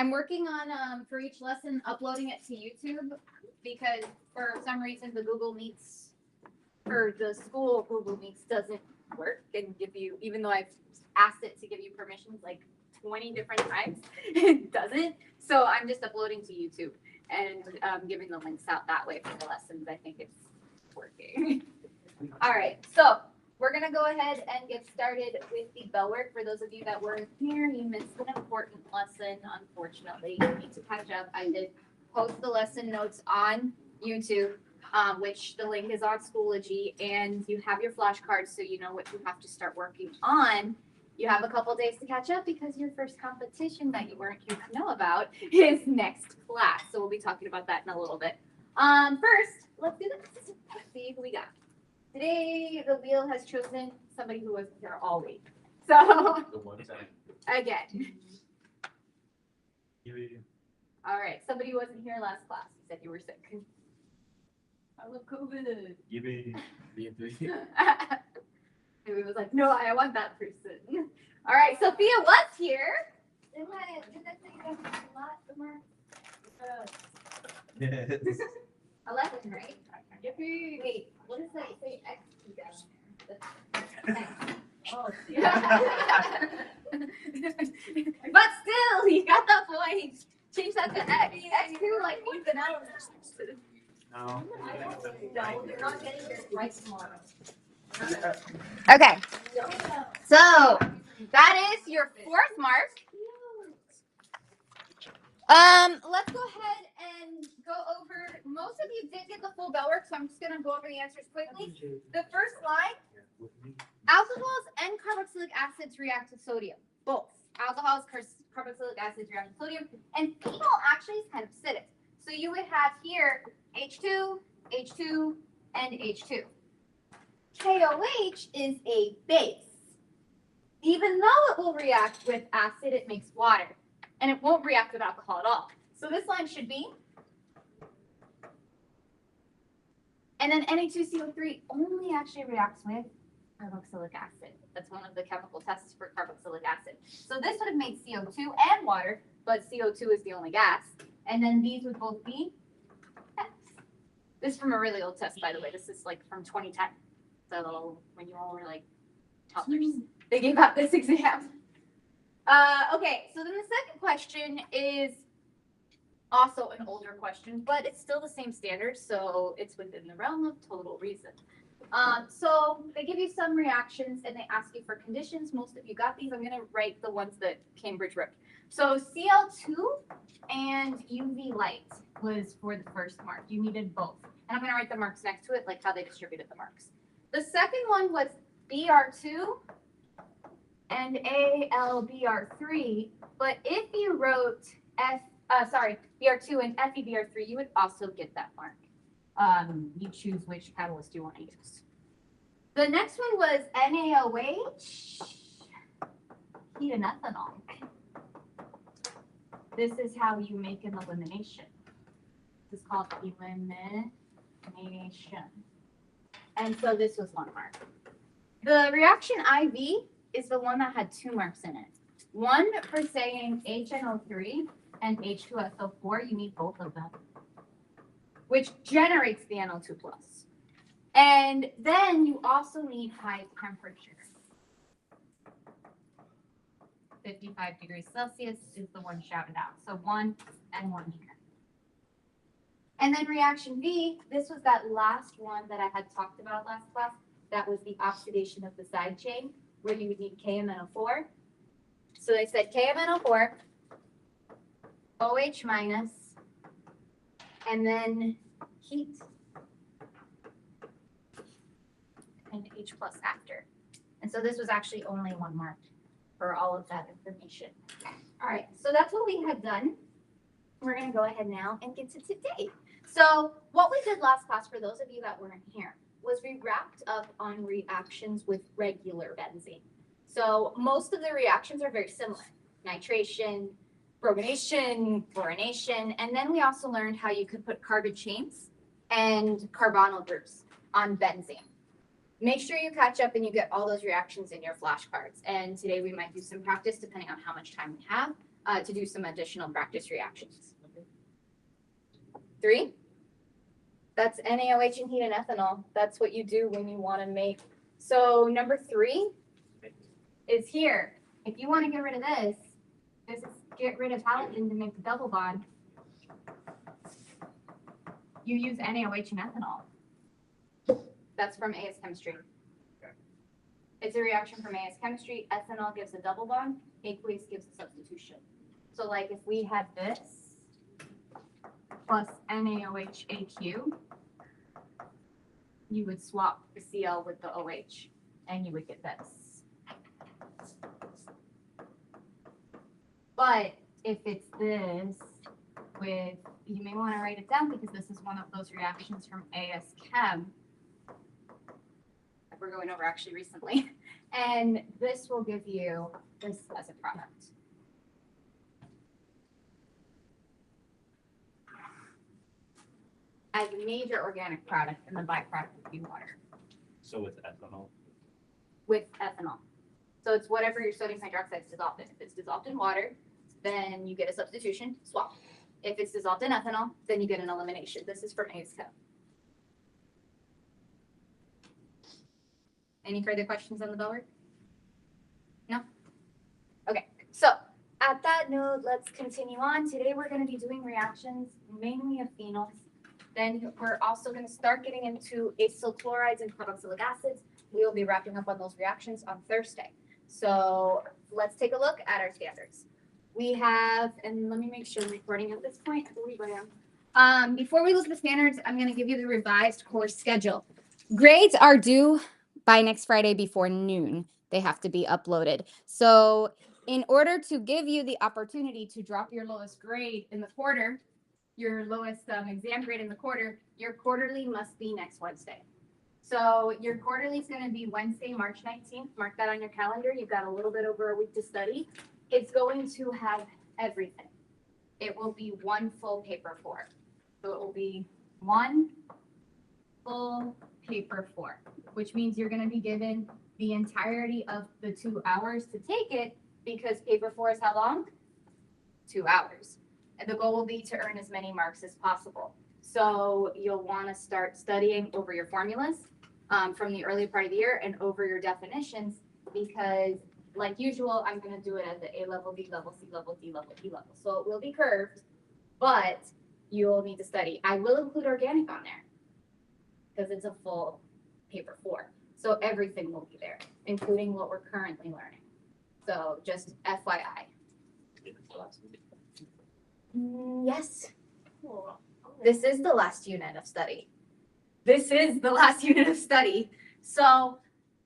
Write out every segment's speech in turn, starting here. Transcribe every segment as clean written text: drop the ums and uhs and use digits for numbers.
I'm working on for each lesson uploading it to YouTube because for some reason the Google Meets for the school Google Meets doesn't work and give you, even though I've asked it to give you permissions like 20 different times, it doesn't. So I'm just uploading to YouTube and giving the links out that way for the lessons. I think it's working. All right, so we're gonna go ahead and get started with the bell work. For those of you that weren't here, you missed an important lesson. Unfortunately, you need to catch up. I did post the lesson notes on YouTube, which the link is on Schoology, and you have your flashcards so you know what you have to start working on. You have a couple days to catch up because your first competition that you weren't here to know about is next class. So we'll be talking about that in a little bit. First, let's do this. Let's see who we got. Today, the wheel has chosen somebody who wasn't here all week. So, again. All right, somebody who wasn't here last class. You said you were sick. I love COVID. And we was like, no, I want that person. All right, Sophia was here. Did that say you have a lot of marks? Yes. 11, right? Yippee. Wait, what does that say? X down there. Oh, yeah. But still, you got the point. Change that to X. X2 like means an element. No. No, you're not getting this right tomorrow. Okay, so that is your fourth mark. Let's go ahead and go over, most of you did get the full bell work, so I'm just going to go over the answers quickly. The first line, alcohols and carboxylic acids react with sodium. Both. Alcohols, carboxylic acids react with sodium, and phenol actually is kind of acidic. So you would have here H2, H2, and H2. KOH is a base. Even though it will react with acid, it makes water. And it won't react with alcohol at all. So this line should be. And then Na2CO3 only actually reacts with carboxylic acid. That's one of the chemical tests for carboxylic acid. So this would have made CO2 and water, but CO2 is the only gas. And then these would both be X. This is from a really old test, by the way. This is like from 2010. So when you all were like toddlers, they gave out this exam. Okay, so then the second question is also an older question, but it's still the same standard, so it's within the realm of total reason. So they give you some reactions and they ask you for conditions. Most of you got these. I'm going to write the ones that Cambridge wrote. So Cl2 and UV light was for the first mark. You needed both. And I'm going to write the marks next to it, like how they distributed the marks. The second one was Br2 and AlBr3, but if you wrote Br2 and FeBr3, you would also get that mark. You choose which catalyst you want to use. The next one was NaOH, heat and ethanol. This is how you make an elimination. This is called elimination. And so this was 1 mark. The reaction IV is the one that had 2 marks in it. One for saying HNO3 and H2SO4, you need both of them, which generates the NO2+. And then you also need high temperature. 55 degrees Celsius is the one shouted out. So 1 and 1 here. And then reaction V, this was that last one that I had talked about last class. That was the oxidation of the side chain, where you would need KMNO4. So they said KMNO4, OH minus, and then heat, and H plus after. And so this was actually only 1 mark for all of that information. All right, so that's what we had done. We're going to go ahead now and get to today. So what we did last class, for those of you that weren't here, was we wrapped up on reactions with regular benzene. So most of the reactions are very similar. Nitration, bromination, fluorination, and then we also learned how you could put carbon chains and carbonyl groups on benzene. Make sure you catch up and you get all those reactions in your flashcards. And today we might do some practice depending on how much time we have. to do some additional practice reactions. 3. That's NaOH and heat and ethanol. That's what you do when you want to make. So number 3 is here. If you want to get rid of this is get rid of halogen to make the double bond. You use NaOH and ethanol. That's from AS chemistry. It's a reaction from AS chemistry. Ethanol gives a double bond. Aqueous gives a substitution. So like if we had this plus NaOH AQ, you would swap the Cl with the OH and you would get this. But if it's this with, you may want to write it down because this is one of those reactions from AS Chem that we're going over actually recently. And this will give you this as a product. As a major organic product and the byproduct would be water. So with ethanol. With ethanol. So it's whatever your sodium hydroxide is dissolved in. If it's dissolved in water, then you get a substitution, swap. If it's dissolved in ethanol, then you get an elimination. This is from AS Chem. Any further questions on the bell work? No? Okay, so at that note, let's continue on. Today we're going to be doing reactions mainly of phenols. Then we're also going to start getting into acyl chlorides and carboxylic acids. We will be wrapping up on those reactions on Thursday. So let's take a look at our standards. We have, and let me make sure I'm recording at this point. I believe I am. Before we look at the standards, I'm going to give you the revised course schedule. Grades are due by next Friday before noon. They have to be uploaded. So in order to give you the opportunity to drop your lowest grade in the quarter, your lowest exam grade in the quarter, your quarterly must be next Wednesday. So your quarterly is going to be Wednesday, March 19th. Mark that on your calendar. You've got a little bit over a week to study. It's going to have everything. It will be one full paper 4. So it will be one full paper 4, which means you're going to be given the entirety of the 2 hours to take it because paper 4 is how long? 2 hours. And the goal will be to earn as many marks as possible. So you'll want to start studying over your formulas from the early part of the year and over your definitions because like usual, I'm going to do it as the A level, B level, C level, D level, E level. So it will be curved, but you'll need to study. I will include organic on there because it's a full paper 4. So everything will be there, including what we're currently learning. So just FYI. Yes. This is the last unit of study. This is the last unit of study. So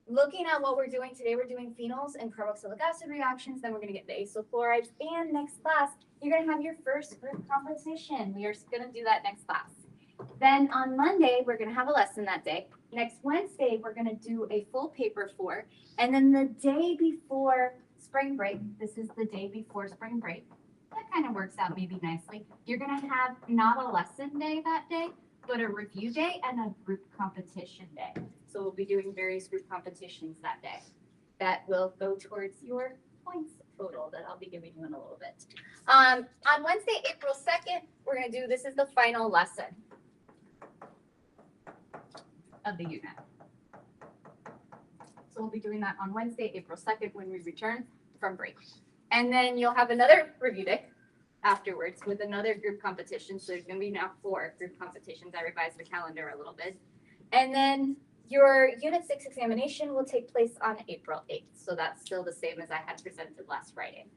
looking at what we're doing today, we're doing phenols and carboxylic acid reactions. Then we're going to get the acyl chlorides. And next class, you're going to have your first group competition. We are going to do that next class. Then on Monday, we're going to have a lesson that day. Next Wednesday, we're going to do a full paper 4. And then the day before spring break, this is the day before spring break. That kind of works out maybe nicely. You're going to have not a lesson day that day, but a review day and a group competition day. So we'll be doing various group competitions that day. That will go towards your points total that I'll be giving you in a little bit. On Wednesday, April 2nd, we're going to do, this is the final lesson of the unit. So we'll be doing that on Wednesday, April 2nd when we return from break. And then you'll have another review day afterwards with another group competition. So there's going to be now 4 group competitions. I revised the calendar a little bit. And then your Unit 6 examination will take place on April 8th. So that's still the same as I had presented last Friday.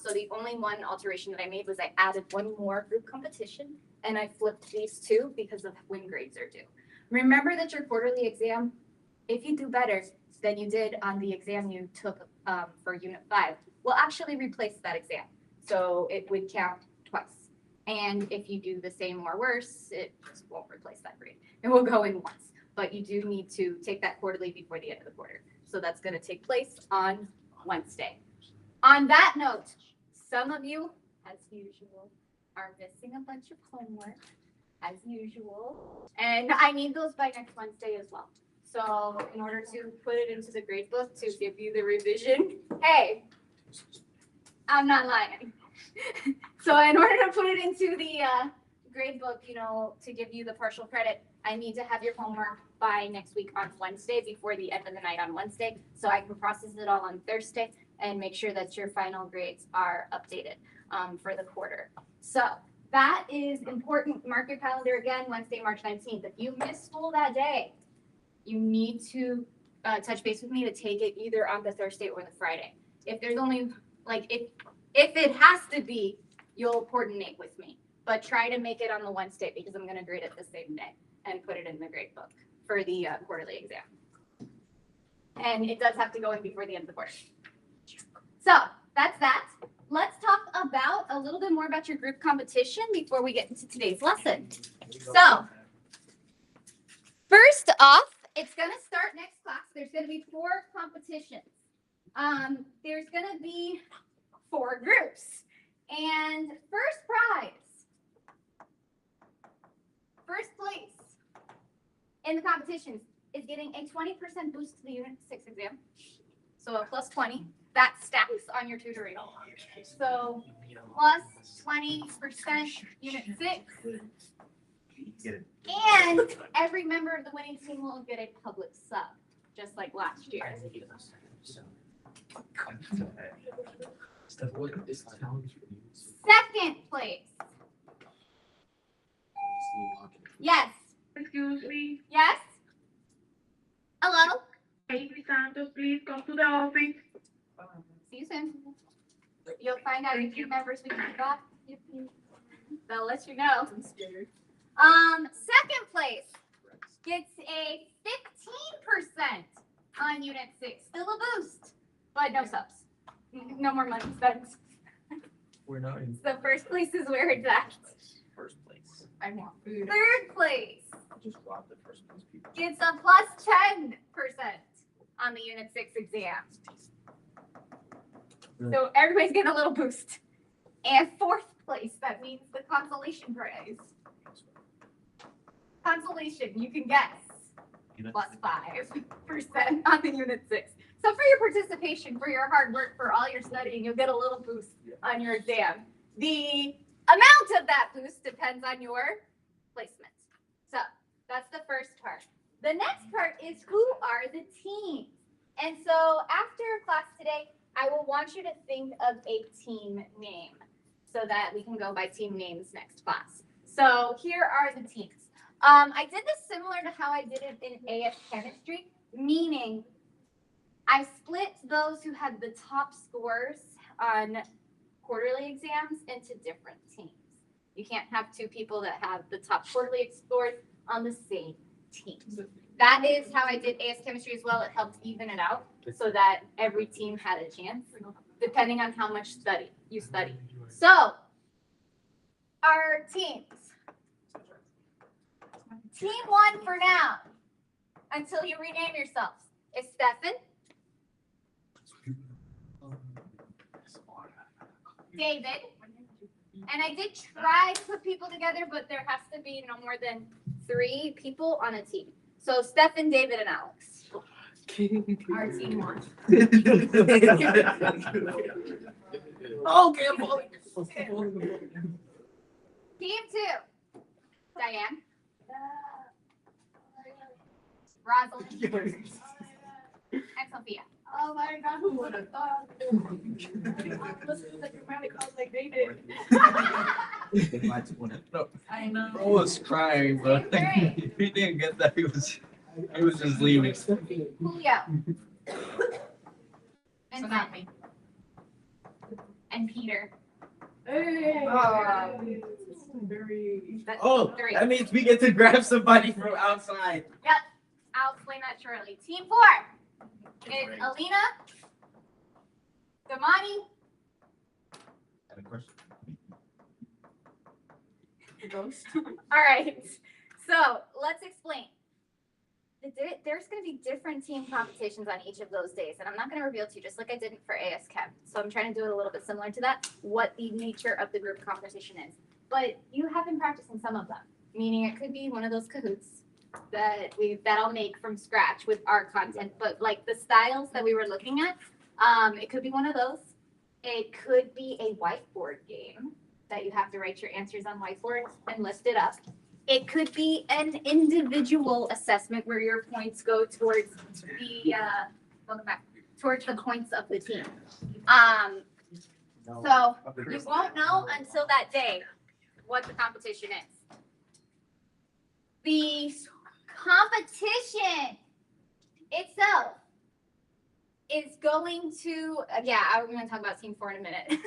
So the only one alteration that I made was I added one more group competition and I flipped these 2 because of when grades are due. Remember that your quarterly exam, if you do better than you did on the exam you took for Unit 5, will actually replace that exam. So it would count twice. And if you do the same or worse, it just won't replace that grade. It will go in once. But you do need to take that quarterly before the end of the quarter. So that's going to take place on Wednesday. On that note, some of you, as usual, are missing a bunch of homework, as usual. And I need those by next Wednesday as well. So in order to put it into the grade book to give you the revision, hey, I'm not lying. So in order to put it into the grade book, you know, to give you the partial credit, I need to have your homework by next week on Wednesday, before the end of the night on Wednesday, so I can process it all on Thursday and make sure that your final grades are updated for the quarter. So that is important. Mark your calendar again, Wednesday, March 19th. If you miss school that day, you need to touch base with me to take it either on the Thursday or the Friday. If there's only, like, if it has to be, you'll coordinate with me. But try to make it on the Wednesday, because I'm going to grade it the same day and put it in the grade book for the quarterly exam. And it does have to go in before the end of the quarter. So that's that. Let's talk about a little bit more about your group competition before we get into today's lesson. So first off, it's going to start next class. There's going to be 4 competitions. There's going to be 4 groups. And first prize, first place in the competitions is getting a 20% boost to the Unit 6 exam. So a plus 20. That stacks on your tutoring. So plus 20% Unit 6. And every member of the winning team will get a public sub, just like last year. Second place. Yes. Excuse me. Yes. Hello. Amy Santos, please come to the office. See you soon. You'll find out if you members we got. They'll let you know. I'm scared. Second place gets a 15% on Unit 6. Still a boost, but no subs. No more money spent. We're not in So first place is where it's at. first place. I want food. Third place Just rob the first place people. gets a plus 10% on the Unit 6 exam. So everybody's getting a little boost. And fourth place, that means the consolation prize. Consolation, you can guess, plus 5% on the Unit 6. So for your participation, for your hard work, for all your studying, you'll get a little boost on your exam. The amount of that boost depends on your placement. So that's the first part. The next part is, who are the teams? And so after class today, I will want you to think of a team name so that we can go by team names next class. So here are the teams. I did this similar to how I did it in AS chemistry, meaning I split those who had the top scores on quarterly exams into different teams. You can't have 2 people that have the top quarterly scores on the same team. That is how I did AS chemistry as well. It helped even it out so that every team had a chance, depending on how much you study. So our teams. Team 1 for now, until you rename yourselves, is Stefan, David, and I did try to put people together, but there has to be no more than 3 people on a team. So Stefan, David, and Alex. Our team 1. Okay, Team 2, Diane, Rosalind, and Sophia. Oh my God, who would have thought? Listen to the dramatic calls like they did. No, I know. bro was crying, but he didn't get that. He was just leaving. Julio. And So not me. And Peter. Hey. That's Oh, 3. that means we get to grab somebody from outside. I'll explain that shortly. Team 4 is Alina, Damani, I have a question. Ghost. all right. So let's explain. There's going to be different team competitions on each of those days, and I'm not going to reveal to you, just like I did for AS Chem. So I'm trying to do it a little bit similar to that, what the nature of the group competition is. But you have been practicing some of them, meaning it could be one of those Kahoots that I'll make from scratch with our content. But like the styles that we were looking at, it could be one of those. It could be a whiteboard game that you have to write your answers on whiteboard and list it up. It could be an individual assessment where your points go towards the welcome back, towards the points of the team. So you won't know until that day what the competition is. The competition itself is going to, I'm going to talk about team 4 in a minute.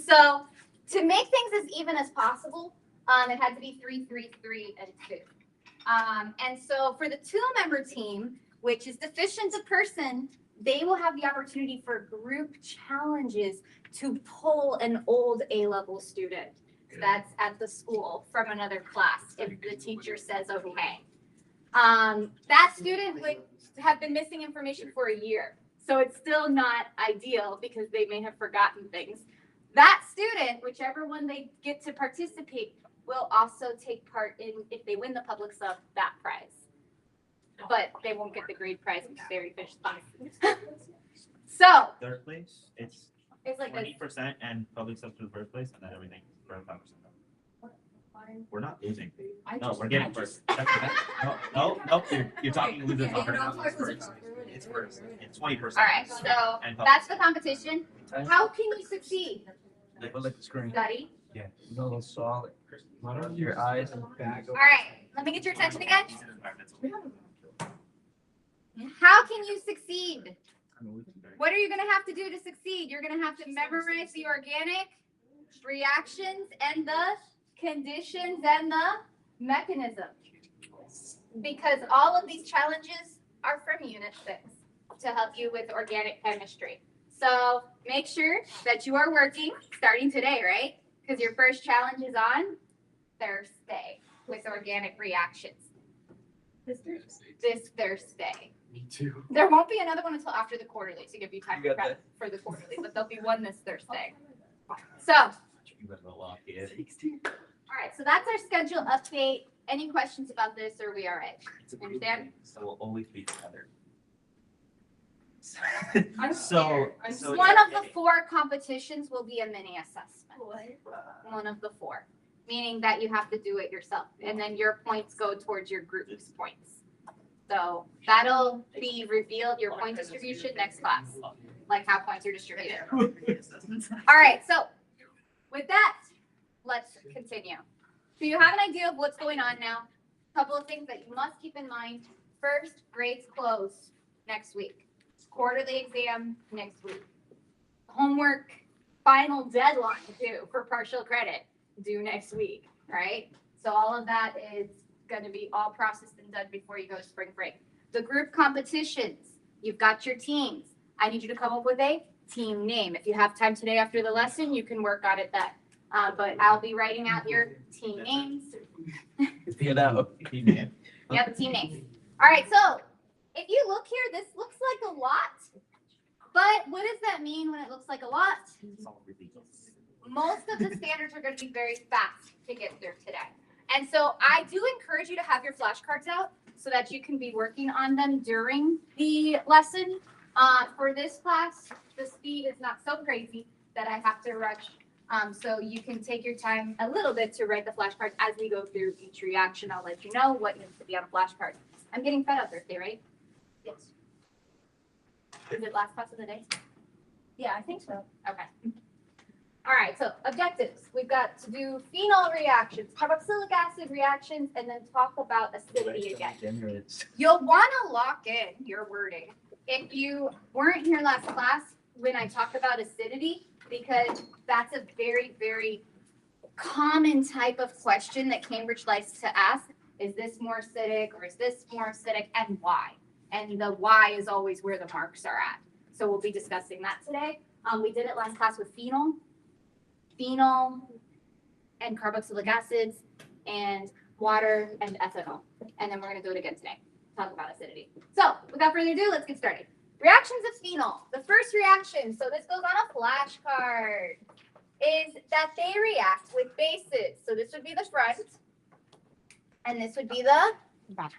So to make things as even as possible, it had to be 3, 3, 3, and 2. And so for the 2-member team, which is deficient a person, they will have the opportunity for group challenges to pull an old A-level student that's at the school from another class if the teacher says okay. That student would have been missing information for a year. So it's still not ideal because they may have forgotten things. That student, whichever one they get to participate, will also take part in, if they win the public sub, that prize. But they won't get the grade prize, which is very fish class. So Third place, it's like 20% and public subs to the first place, and then everything for 5%. We're not losing. No, we're getting first. No. You're talking losers on first. It's first. It's 20%. All right, so that's the competition. How can you succeed? Look at the screen. Study. Yeah. No, solid. Your eyes and back. All right, let me get your attention again. How can you succeed? What are you going to have to do to succeed? You're going to have to memorize the organic reactions and the conditions and the mechanism. Because all of these challenges are from Unit 6 to help you with organic chemistry. So make sure that you are working starting today, right? Because your first challenge is on Thursday with organic reactions. This Thursday. Me too. There won't be another one until after the quarterly to give you time You to got prep for the quarterly, but there'll be one this Thursday. So, You better lock it. all right, so that's our schedule update. Any questions about this, or we all right? Understand? So we'll always be together. I'm So, scared. so One it's of the okay. 4 competitions will be a mini assessment. One of the 4, meaning that you have to do it yourself, and then your points go towards your group's points. So that'll be revealed, your point distribution next class, like how points are distributed. All right, so with that, let's continue. So you have an idea of what's going on now. A couple of things that you must keep in mind. First, grades close next week. Quarterly exam next week. Homework final deadline too for partial credit due next week, right? So all of that is going to be all processed and done before you go to spring break. The group competitions, you've got your teams. I need you to come up with a team name. If you have time today after the lesson, you can work on it then. But I'll be writing out your team names. Get out. Yeah, the team names. All right, so if you look here, this looks like a lot. But what does that mean when it looks like a lot? It's all really good. Most of the standards are going to be very fast to get through today. And so I do encourage you to have your flashcards out so that you can be working on them during the lesson. For this class, the speed is not so crazy that I have to rush. So you can take your time a little bit to write the flashcards as we go through each reaction. I'll let you know what needs to be on a flashcard. I'm getting fed up Thursday, right? Yes. Is it last class of the day? Yeah, I think so. Okay. All right, so objectives. We've got to do phenol reactions, carboxylic acid reactions, and then talk about acidity again. You'll want to lock in your wording. If you weren't here last class when I talked about acidity, because that's a very, very common type of question that Cambridge likes to ask. Is this more acidic or is this more acidic, and why? And the why is always where the marks are at. So we'll be discussing that today. We did it last class with phenol and carboxylic acids and water and ethanol. And then we're going to do it again today. Talk about acidity. So without further ado, let's get started. Reactions of phenol. The first reaction, so this goes on a flashcard, is that they react with bases. So this would be the front, and this would be the back.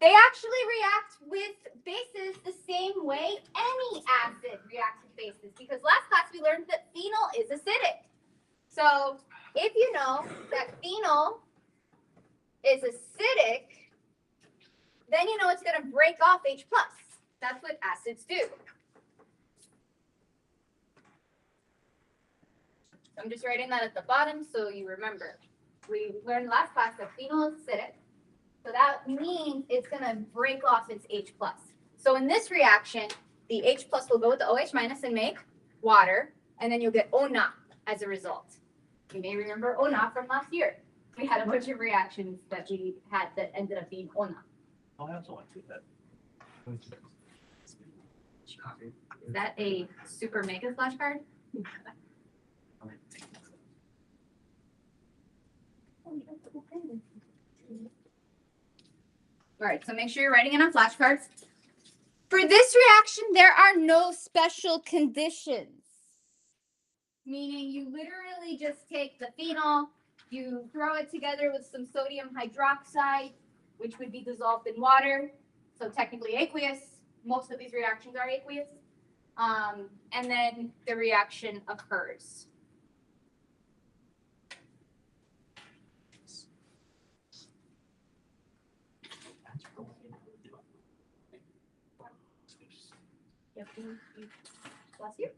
They actually react with bases the same way any acid reacts with bases, because last class we learned that phenol is acidic. So if you know that phenol is acidic, then you know it's going to break off H+. That's what acids do. I'm just writing that at the bottom so you remember. We learned last class that phenol is acidic. So that means it's going to break off its H+. So in this reaction, the H+ will go with the OH- and make water, and then you'll get ONA as a result. You may remember ONA from last year. We had a bunch of reactions that we had that ended up being ONA. Oh, I also want to do that. Is that a super mega flashcard? All right, so make sure you're writing it on flashcards. For this reaction, there are no special conditions. Meaning you literally just take the phenol, you throw it together with some sodium hydroxide, which would be dissolved in water. So technically aqueous. Most of these reactions are aqueous. And then the reaction occurs. Bless you.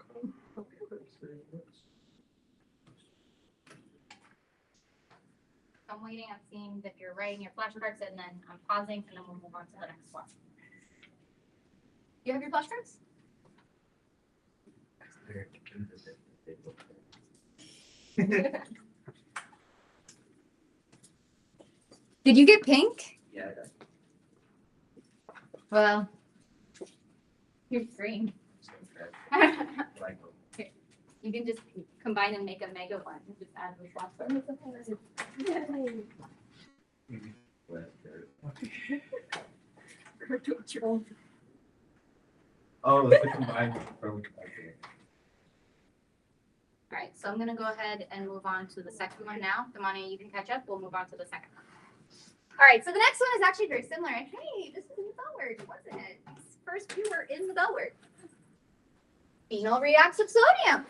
I'm waiting. I'm seeing that you're writing your flashcards, and then I'm pausing, and then we'll move on to the next one. You have your flashcards? Did you get pink? Yeah. Well, here's green. You can just combine and make a mega one and just add the flashcards. Oh, it's the combined. All right, so I'm gonna go ahead and move on to the second one now. Damani, you can catch up. We'll move on to the second one. All right, so the next one is actually very similar. Hey, this is in the bell word, wasn't it? These first few were in the bell word. Phenol reacts with sodium.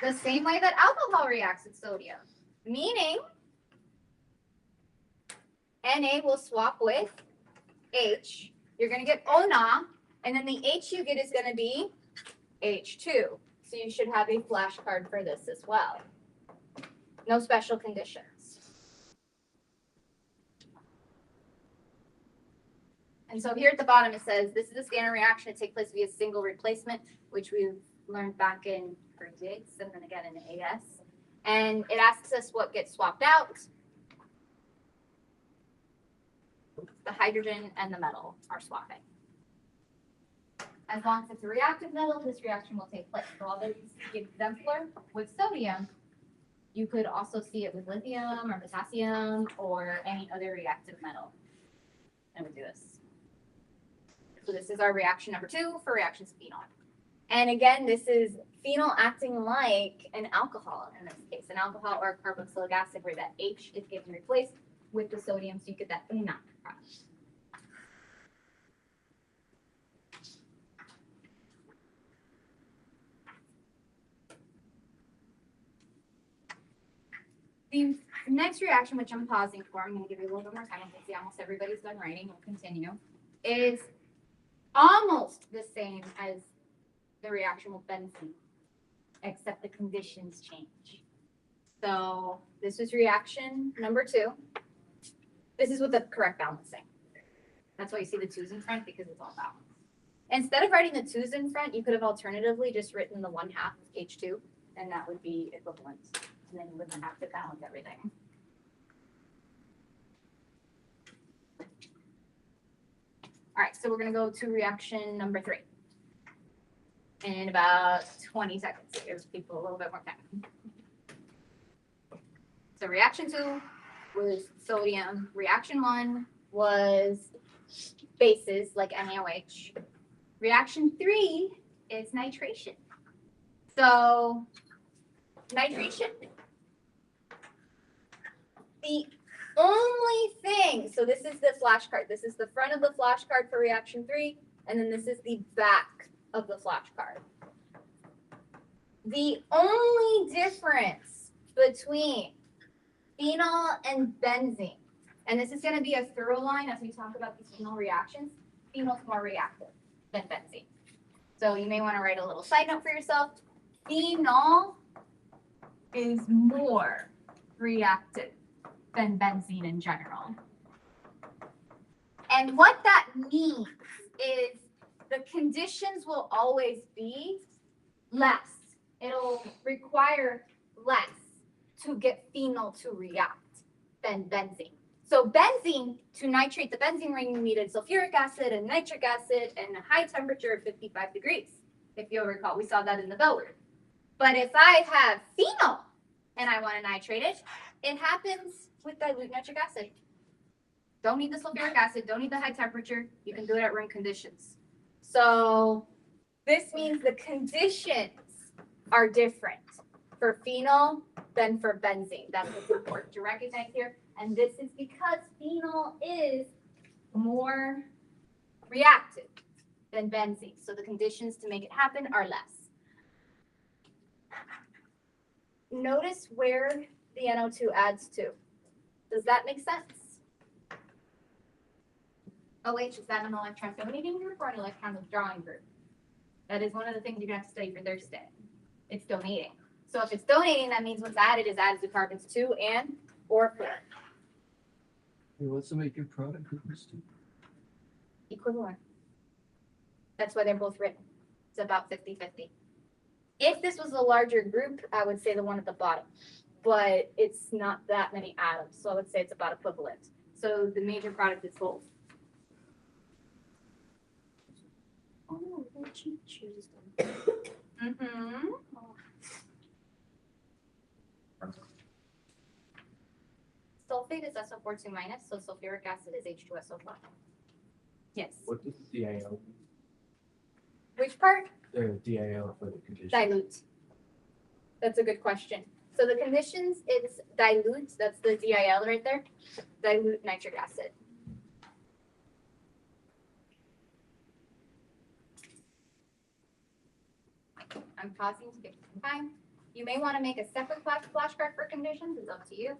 The same way that alcohol reacts with sodium. Meaning, Na will swap with H. You're gonna get ONA, and then the H you get is gonna be H2. So you should have a flashcard for this as well. No special conditions. And so here at the bottom it says, this is a standard reaction to take place via single replacement, which we've learned back in physics and then again in AS. And it asks us what gets swapped out. The hydrogen and the metal are swapping. As long as it's a reactive metal, this reaction will take place. So although you see exemplar with sodium, you could also see it with lithium or potassium or any other reactive metal. And we do this. So this is our reaction number 2 for reactions of phenol. And again, this is phenol acting like an alcohol in this case, an alcohol or a carboxylic acid where that H is getting replaced with the sodium, so you get that UNA product. The next reaction, which I'm pausing for, I'm going to give you a little bit more time. I can see almost everybody's done writing. We'll continue. Is almost the same as the reaction with benzene, except the conditions change. So this is reaction number 2. This is with the correct balancing. That's why you see the 2's in front, because it's all balanced. Instead of writing the 2's in front, you could have alternatively just written the 1/2 H2, and that would be equivalent. And then you wouldn't have to balance everything. All right, so we're going to go to reaction number 3 in about 20 seconds. It gives people a little bit more time. So reaction 2 was sodium. Reaction 1 was bases like NaOH. Reaction 3 is nitration. So nitration, the only thing, so this is the flashcard. This is the front of the flashcard for reaction 3, and then this is the back of the flashcard. The only difference between phenol and benzene, and this is going to be a thorough line as we talk about these phenol reactions, phenol's more reactive than benzene. So you may want to write a little side note for yourself. Phenol is more reactive than benzene in general. And what that means is the conditions will always be less. It'll require less to get phenol to react than benzene. So benzene, to nitrate the benzene ring, you needed sulfuric acid and nitric acid and a high temperature of 55 degrees. If you'll recall, we saw that in the bell word. But if I have phenol and I want to nitrate it, it happens with dilute nitric acid. Don't need the sulfuric acid, don't need the high temperature. You can do it at room conditions. So this means the conditions are different for phenol than for benzene. That's what's important to recognize here. And this is because phenol is more reactive than benzene. So the conditions to make it happen are less. Notice where the NO2 adds to. Does that make sense? OH, is that an electron donating group or an electron withdrawing group? That is one of the things you're going to have to study for Thursday. It's donating. So if it's donating, that means what's added is added to carbons 2 and or 4. What's the major product of this two? Equivalent. That's why they're both written. It's about 50-50. If this was a larger group, I would say the one at the bottom. But it's not that many atoms, so I would say it's about equivalent. So the major product is both. Oh, what you choose? Mm-hmm. Sulfate is SO42 minus, so sulfuric acid is H2SO4. Yes. What does DIL? Which part? The DIL for the condition. Dilute. That's a good question. So the conditions is dilute, that's the DIL right there, dilute nitric acid. I'm pausing to give some time. You may want to make a separate flashcard for conditions, it's up to you,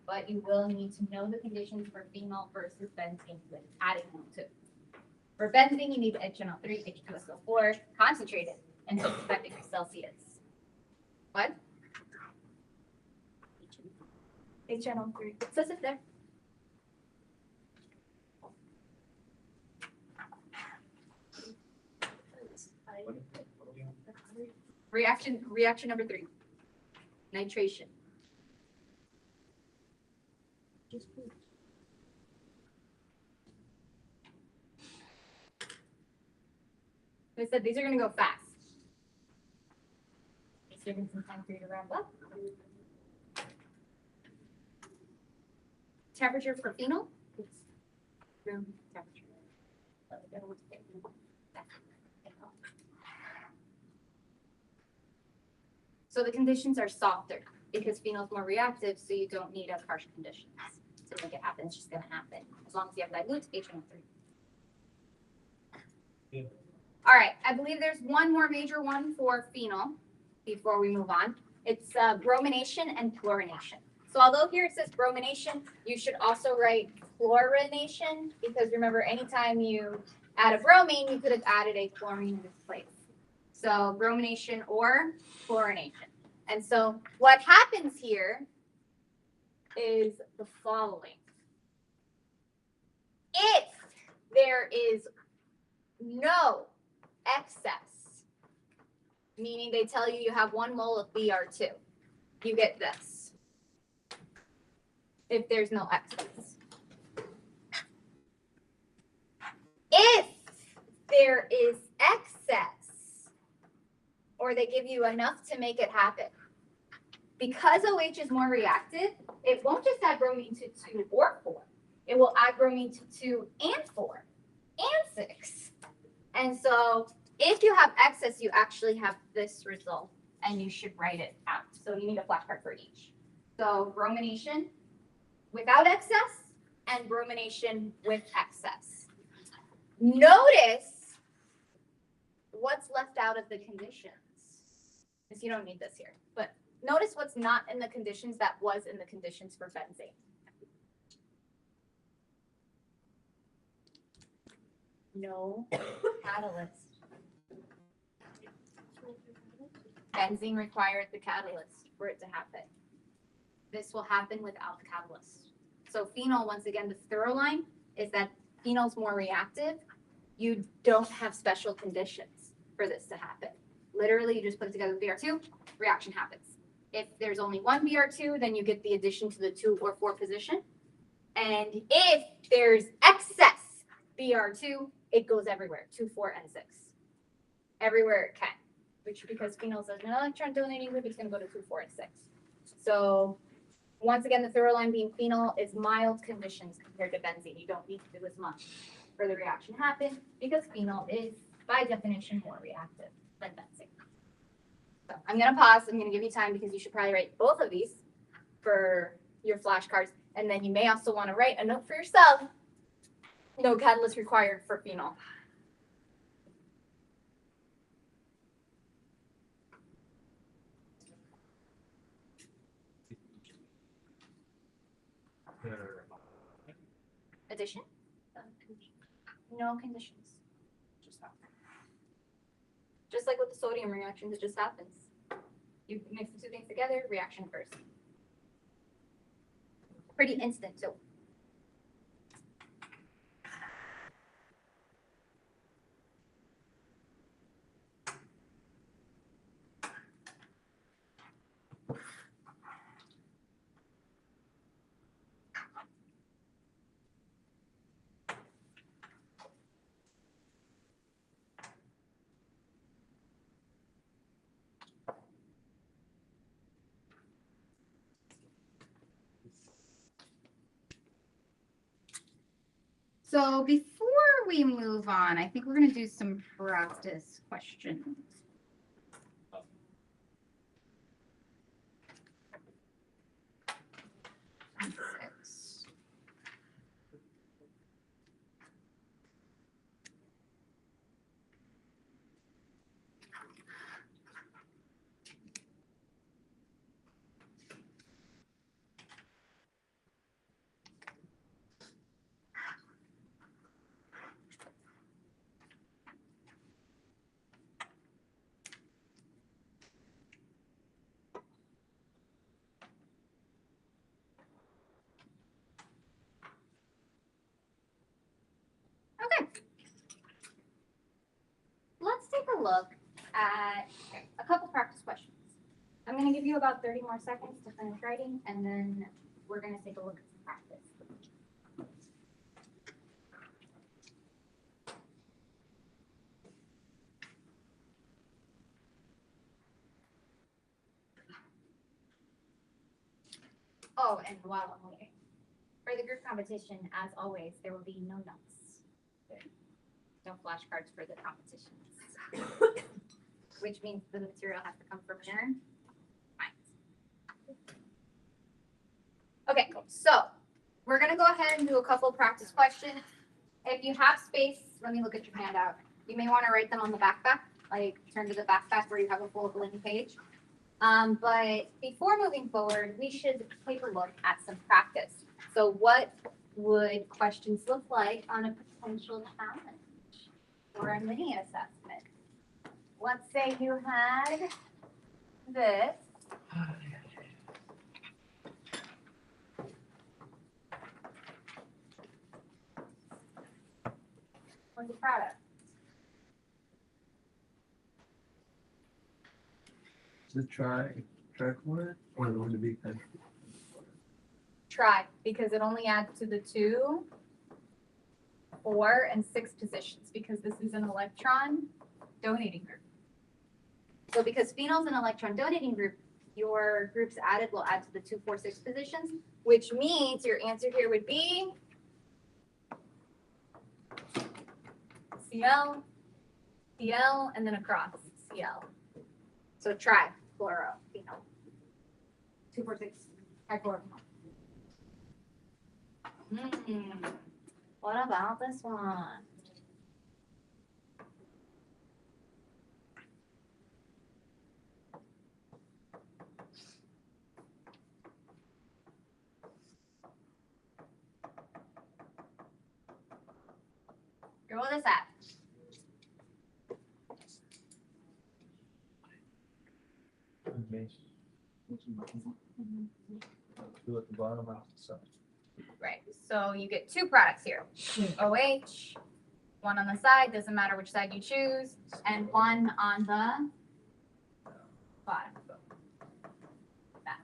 but you will need to know the conditions for phenol versus benzene with adding NO2. For benzene, you need HNO3, H2SO4, concentrated, and 65 degrees Celsius. What? HNO3. It says it there. Reaction number 3. Nitration. I said these are going to go fast. Just giving some time for you to wrap up. Temperature for phenol? Room temperature. So the conditions are softer because phenol is more reactive, so you don't need as harsh conditions to make it happen. It's just going to happen as long as you have dilute HNO3. Yeah. All right, I believe there's one more major one for phenol before we move on. It's bromination and chlorination. So although here it says bromination, you should also write chlorination because remember, anytime you add a bromine, you could have added a chlorine in its place. So bromination or chlorination. And so what happens here is the following. If there is no excess, meaning they tell you you have 1 mole of Br2, you get this. If there's no excess. If there is excess, or they give you enough to make it happen, because OH is more reactive, it won't just add bromine to 2 or 4. It will add bromine to 2 and 4 and 6. And so if you have excess, you actually have this result, and you should write it out. So you need a flashcard for each. So bromination without excess and bromination with excess. Notice what's left out of the conditions. Because you don't need this here. But notice what's not in the conditions that was in the conditions for benzene. No catalyst. Benzene required the catalyst for it to happen. This will happen without the catalyst. So phenol, once again, the thorough line is that phenol's more reactive. You don't have special conditions for this to happen. Literally, you just put it together with Br2, reaction happens. If there's only one Br2, then you get the addition to the 2 or 4 position. And if there's excess Br2, it goes everywhere, 2, 4, and 6. Everywhere it can, which because phenol is an electron donating group, it's going to go to 2, 4, and 6. So once again, the thorough line being phenol is mild conditions compared to benzene. You don't need to do as much for the reaction to happen because phenol is, by definition, more reactive than benzene. So I'm going to pause. I'm going to give you time because you should probably write both of these for your flashcards. And then you may also want to write a note for yourself. No catalyst required for phenol. Addition? No conditions. Just happens. Just like with the sodium reactions, it just happens. You mix the two things together, reaction occurs. Pretty instant too. So before we move on, I think we're going to do some practice questions. Okay. Let's take a look at a couple practice questions. I'm going to give you about 30 more seconds to finish writing, and then we're going to take a look at some practice. Oh, and while I'm waiting, for the group competition, as always, there will be no notes. No flashcards for the competitions. Which means the material has to come from your minds. Okay, so we're going to go ahead and do a couple practice questions. If you have space, let me look at your handout. You may want to write them on the backpack, like turn to the backpack where you have a full blank page. But before moving forward, we should take a look at some practice. So what would questions look like on a potential challenge or a mini assessment? Let's say you had this. What's the product? Is it trichloride or the one to be kind of? Try, because it only adds to the 2, 4, and 6 positions, because this is an electron donating group. So because phenol's an electron donating group, your groups added will add to the 2, 4, 6 positions, which means your answer here would be Cl, Cl, and then across Cl. So trichloro, phenol. 2, 4, 6, trichloro. What about this one? Roll this at. Two at the bottom, off the side. Right, so you get two products here. OH, one on the side, doesn't matter which side you choose, and one on the bottom. Back.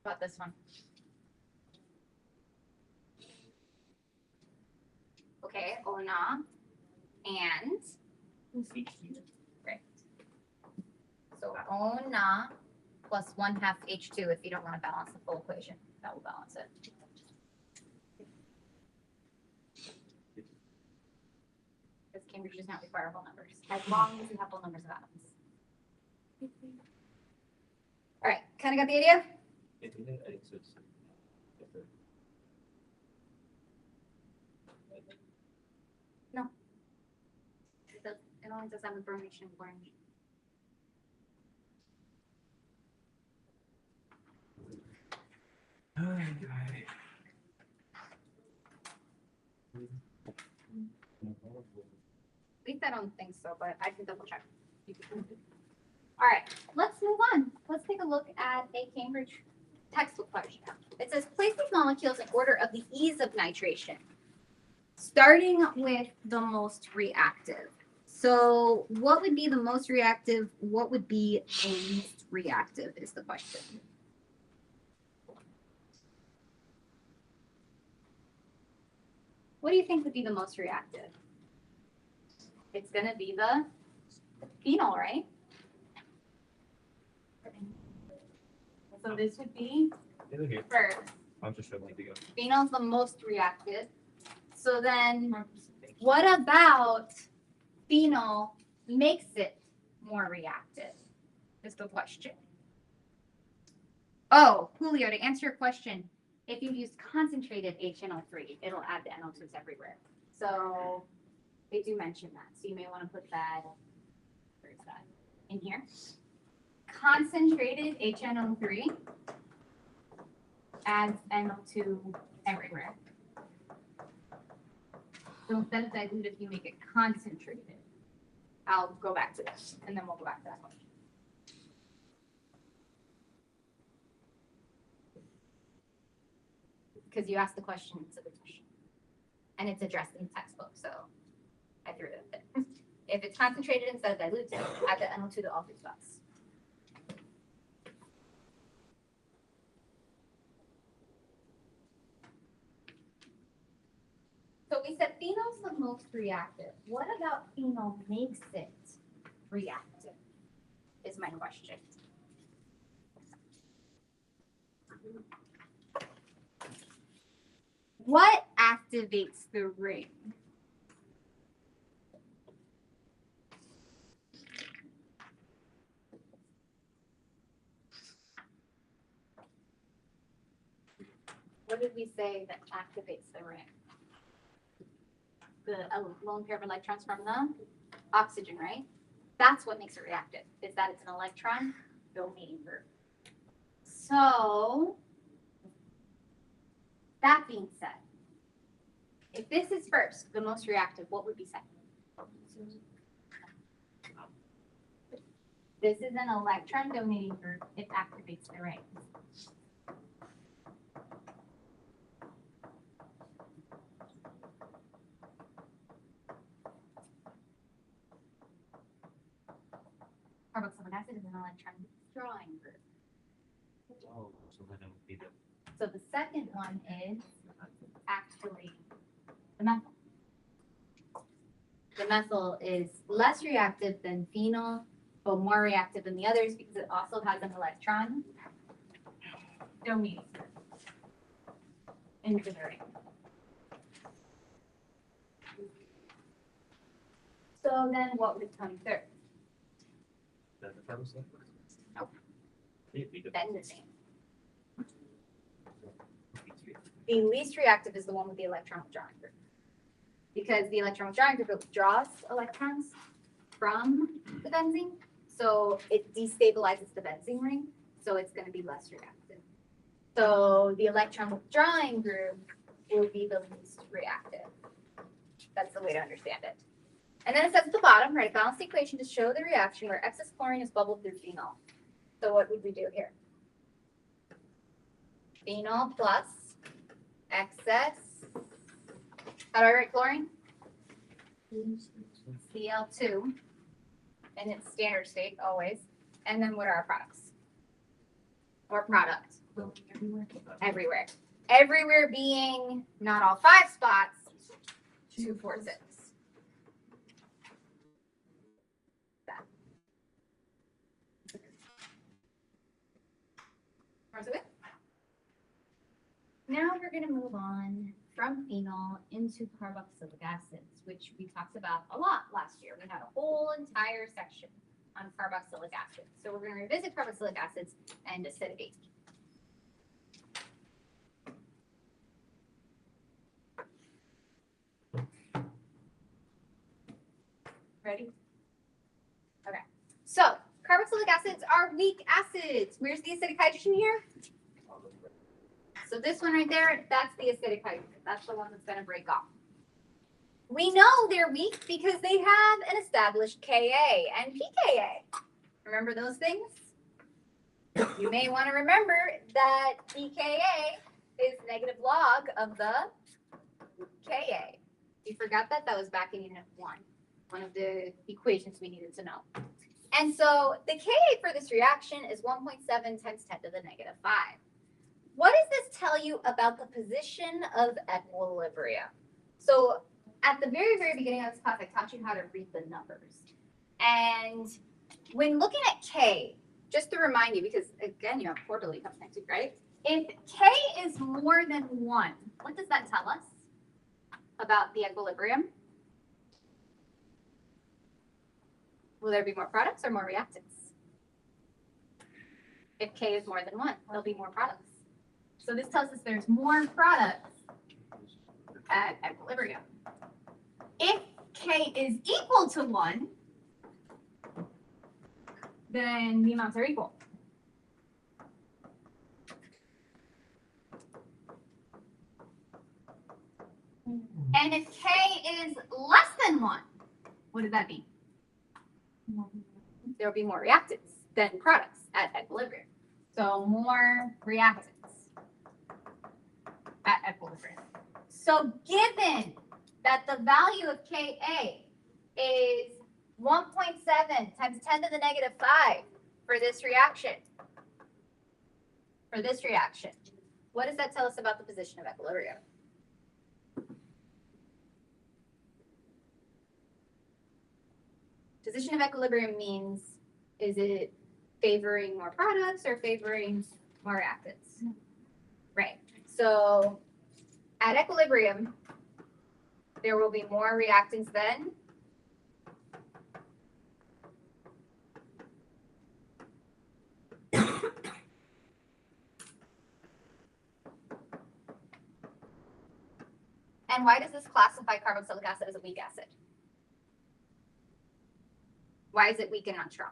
About this one. Okay, Ona and right. So Ona plus 1/2 H2 if you don't want to balance the full equation. That will balance it. Because Cambridge does not require whole numbers, as long as you have whole numbers of atoms. All right, kind of got the idea? It only does have the bromation orange. At least I don't think so, but I can double check. All right, let's move on. Let's take a look at a Cambridge textbook question. It says, place these molecules in order of the ease of nitration, starting with the most reactive. So what would be the most reactive? What would be the least reactive is the question. What do you think would be the most reactive? It's going to be the phenol, right? So this would be first. I'm just struggling to go. Phenol's the most reactive. So then what about phenol makes it more reactive? Is the question. Oh, Julio, to answer your question, if you use concentrated HNO3, it'll add the NO2s everywhere. So they do mention that. So you may want to put that, where's that? In here. Concentrated HNO3 adds NO2 everywhere. So instead of dilute, if you make it concentrated, I'll go back to this, and then we'll go back to that question. Because you asked the question instead of the question. And it's addressed in the textbook, so I threw it up there. If it's concentrated instead of diluted, add the NO2 to all three spots. So we said phenol's the most reactive. What about phenol makes it reactive? Is my question. What activates the ring? What did we say that activates the ring? The lone pair of electrons from the oxygen, right? That's what makes it reactive, is that it's an electron donating group. So, that being said, if this is first, the most reactive, what would be second? This is an electron donating group, it activates the ring. Carboxylic acid is an electron withdrawing group. Oh, so then it would be the. So the second one is actually the methyl. The methyl is less reactive than phenol, but more reactive than the others because it also has an electron donating into the ring. So then what would come third? Then the carboxylic. Nope. Benzene. Benzene. The least reactive is the one with the electron withdrawing group. Because the electron withdrawing group withdraws electrons from the benzene, so it destabilizes the benzene ring, so it's going to be less reactive. So the electron withdrawing group will be the least reactive. That's the way to understand it. And then it says at the bottom, write a balanced equation to show the reaction where excess chlorine is bubbled through phenol. So what would we do here? Phenol plus excess. How do I write chlorine? Cl2 in its standard state always. And then what are our products? Or product? Everywhere. Everywhere being not all 5 spots, 2, 4, 6. That. Now we're going to move on from phenol into carboxylic acids, which we talked about a lot last year. We had a whole entire section on carboxylic acids. So we're going to revisit carboxylic acids and acidity. Ready? Okay. So carboxylic acids are weak acids. Where's the acidic hydrogen here? So this one right there, that's the acidic hydrogen. That's the one that's going to break off. We know they're weak because they have an established Ka and pKa. Remember those things? You may want to remember that pKa is negative log of the Ka. You forgot that? That was back in Unit 1, one of the equations we needed to know. And so the Ka for this reaction is 1.7 times 10 to the negative 5. What does this tell you about the position of equilibrium? So at the very, very beginning of this class, I taught you how to read the numbers. And when looking at K, just to remind you, because again, you have quarterly comes next week, right? If K is more than 1, what does that tell us about the equilibrium? Will there be more products or more reactants? If K is more than 1, there'll be more products. So this tells us there's more products at equilibrium. If K is equal to 1, then the amounts are equal. And if K is less than 1, what does that mean? There will be more reactants than products at equilibrium. So more reactants at equilibrium. So given that the value of Ka is 1.7 times 10 to the negative 5 for this reaction, what does that tell us about the position of equilibrium? Position of equilibrium means, is it favoring more products or favoring more reactants? Right. So at equilibrium, there will be more reactants than and why does this classify carboxylic acid as a weak acid? Why is it weak and not strong?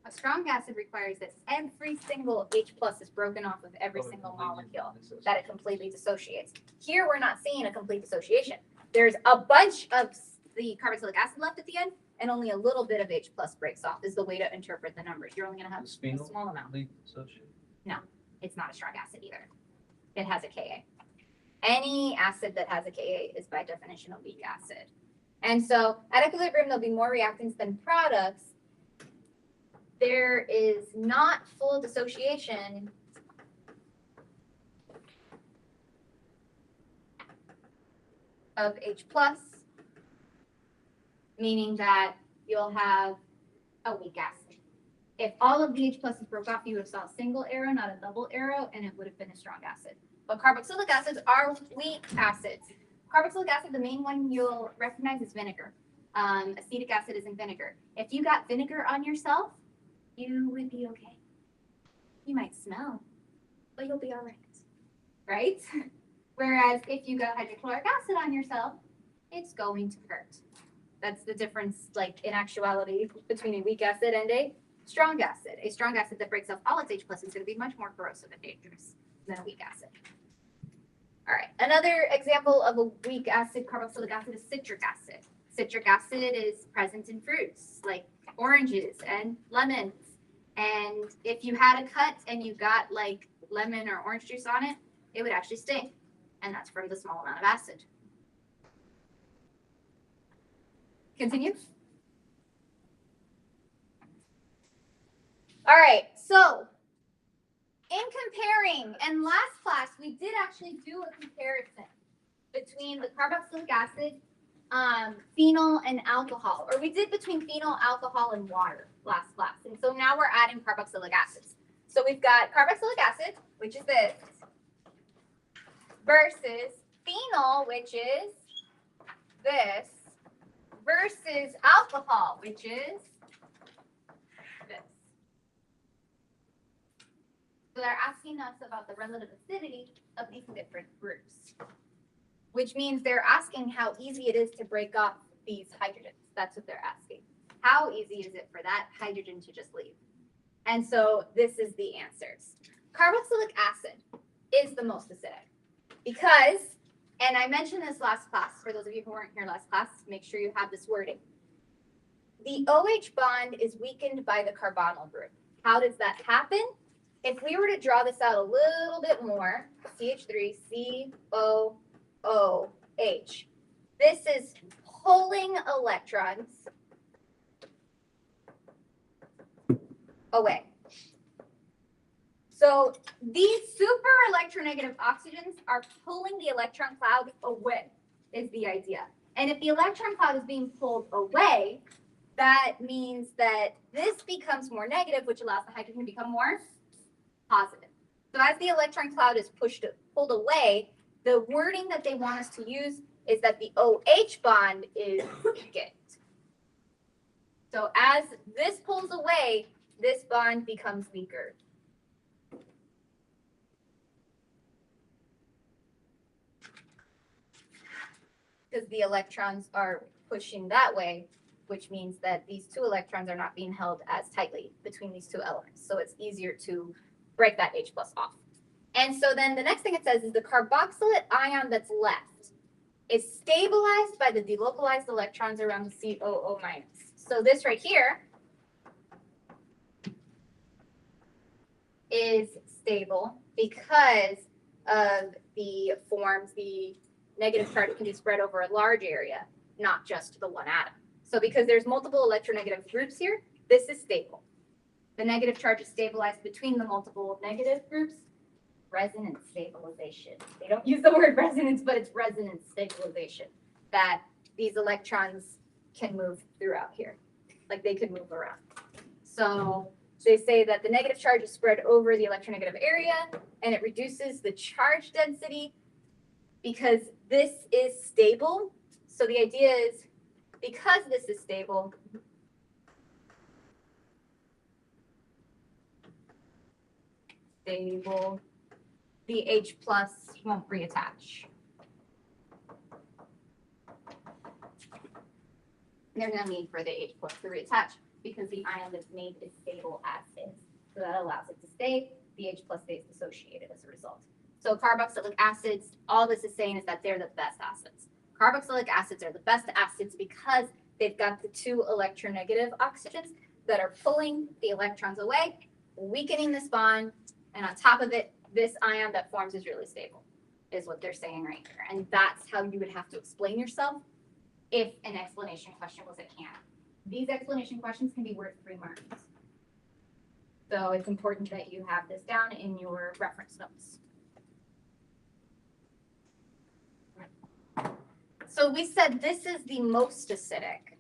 A strong acid requires that every single H plus is broken off of every single molecule, that it completely dissociates. Here, we're not seeing a complete dissociation. There's a bunch of the carboxylic acid left at the end, and only a little bit of H plus breaks off is the way to interpret the numbers. You're only going to have a small amount. No, it's not a strong acid either. It has a Ka. Any acid that has a Ka is by definition a weak acid. And so at equilibrium, there'll be more reactants than products. There is not full dissociation of H plus, meaning that you'll have a weak acid. If all of the H pluses broke off, you would have saw a single arrow, not a double arrow, and it would have been a strong acid. But carboxylic acids are weak acids. Carboxylic acid, the main one you'll recognize is vinegar. Acetic acid is in vinegar. If you got vinegar on yourself, you would be okay. You might smell, but you'll be all right, right? Whereas if you got hydrochloric acid on yourself, it's going to hurt. That's the difference, like in actuality, between a weak acid and a strong acid. A strong acid that breaks off all its H plus is going to be much more corrosive and dangerous than a weak acid. All right, another example of a weak acid, carboxylic acid, is citric acid. Citric acid is present in fruits like oranges and lemons. And if you had a cut and you got like lemon or orange juice on it, it would actually sting. And that's from the small amount of acid. Continue. All right, so in comparing, and last class, we did actually do a comparison between the carboxylic acid, phenol, and alcohol. Or we did between phenol, alcohol, and water last class. And so now we're adding carboxylic acids. So we've got carboxylic acid, which is this, versus phenol, which is this, versus alcohol, which is this. So they're asking us about the relative acidity of these different groups, which means they're asking how easy it is to break up these hydrogens. That's what they're asking. How easy is it for that hydrogen to just leave? And so this is the answers. Carboxylic acid is the most acidic because, and I mentioned this last class, for those of you who weren't here last class, make sure you have this wording. The OH bond is weakened by the carbonyl group. How does that happen? If we were to draw this out a little bit more, CH3, COOH, this is pulling electrons away. So these super electronegative oxygens are pulling the electron cloud away, is the idea. And if the electron cloud is being pulled away, that means that this becomes more negative, which allows the hydrogen to become more positive. So as the electron cloud is pulled away, the wording that they want us to use is that the OH bond is weakened. So as this pulls away, this bond becomes weaker. Because the electrons are pushing that way, which means that these two electrons are not being held as tightly between these two elements. So it's easier to break that H plus off. And so then the next thing it says is the carboxylate ion that's left is stabilized by the delocalized electrons around the COO minus. So this right here is stable because of the forms, the negative charge can be spread over a large area, not just the one atom. So because there's multiple electronegative groups here, this is stable. The negative charge is stabilized between the multiple negative groups. Resonance stabilization. They don't use the word resonance, but it's resonance stabilization, that these electrons can move throughout here. Like they could move around. So they say that the negative charge is spread over the electronegative area and it reduces the charge density because this is stable. So the idea is because this is stable, the H plus won't reattach. There's no need for the H plus to reattach because the ion that's made is stable as is. So that allows it to stay. The H plus stays dissociated as a result. So carboxylic acids, all this is saying is that they're the best acids. Carboxylic acids are the best acids because they've got the two electronegative oxygens that are pulling the electrons away, weakening this bond, and on top of it, this ion that forms is really stable, is what they're saying right here. And that's how you would have to explain yourself if an explanation question was at hand. These explanation questions can be worth 3 marks. So it's important that you have this down in your reference notes. So we said this is the most acidic.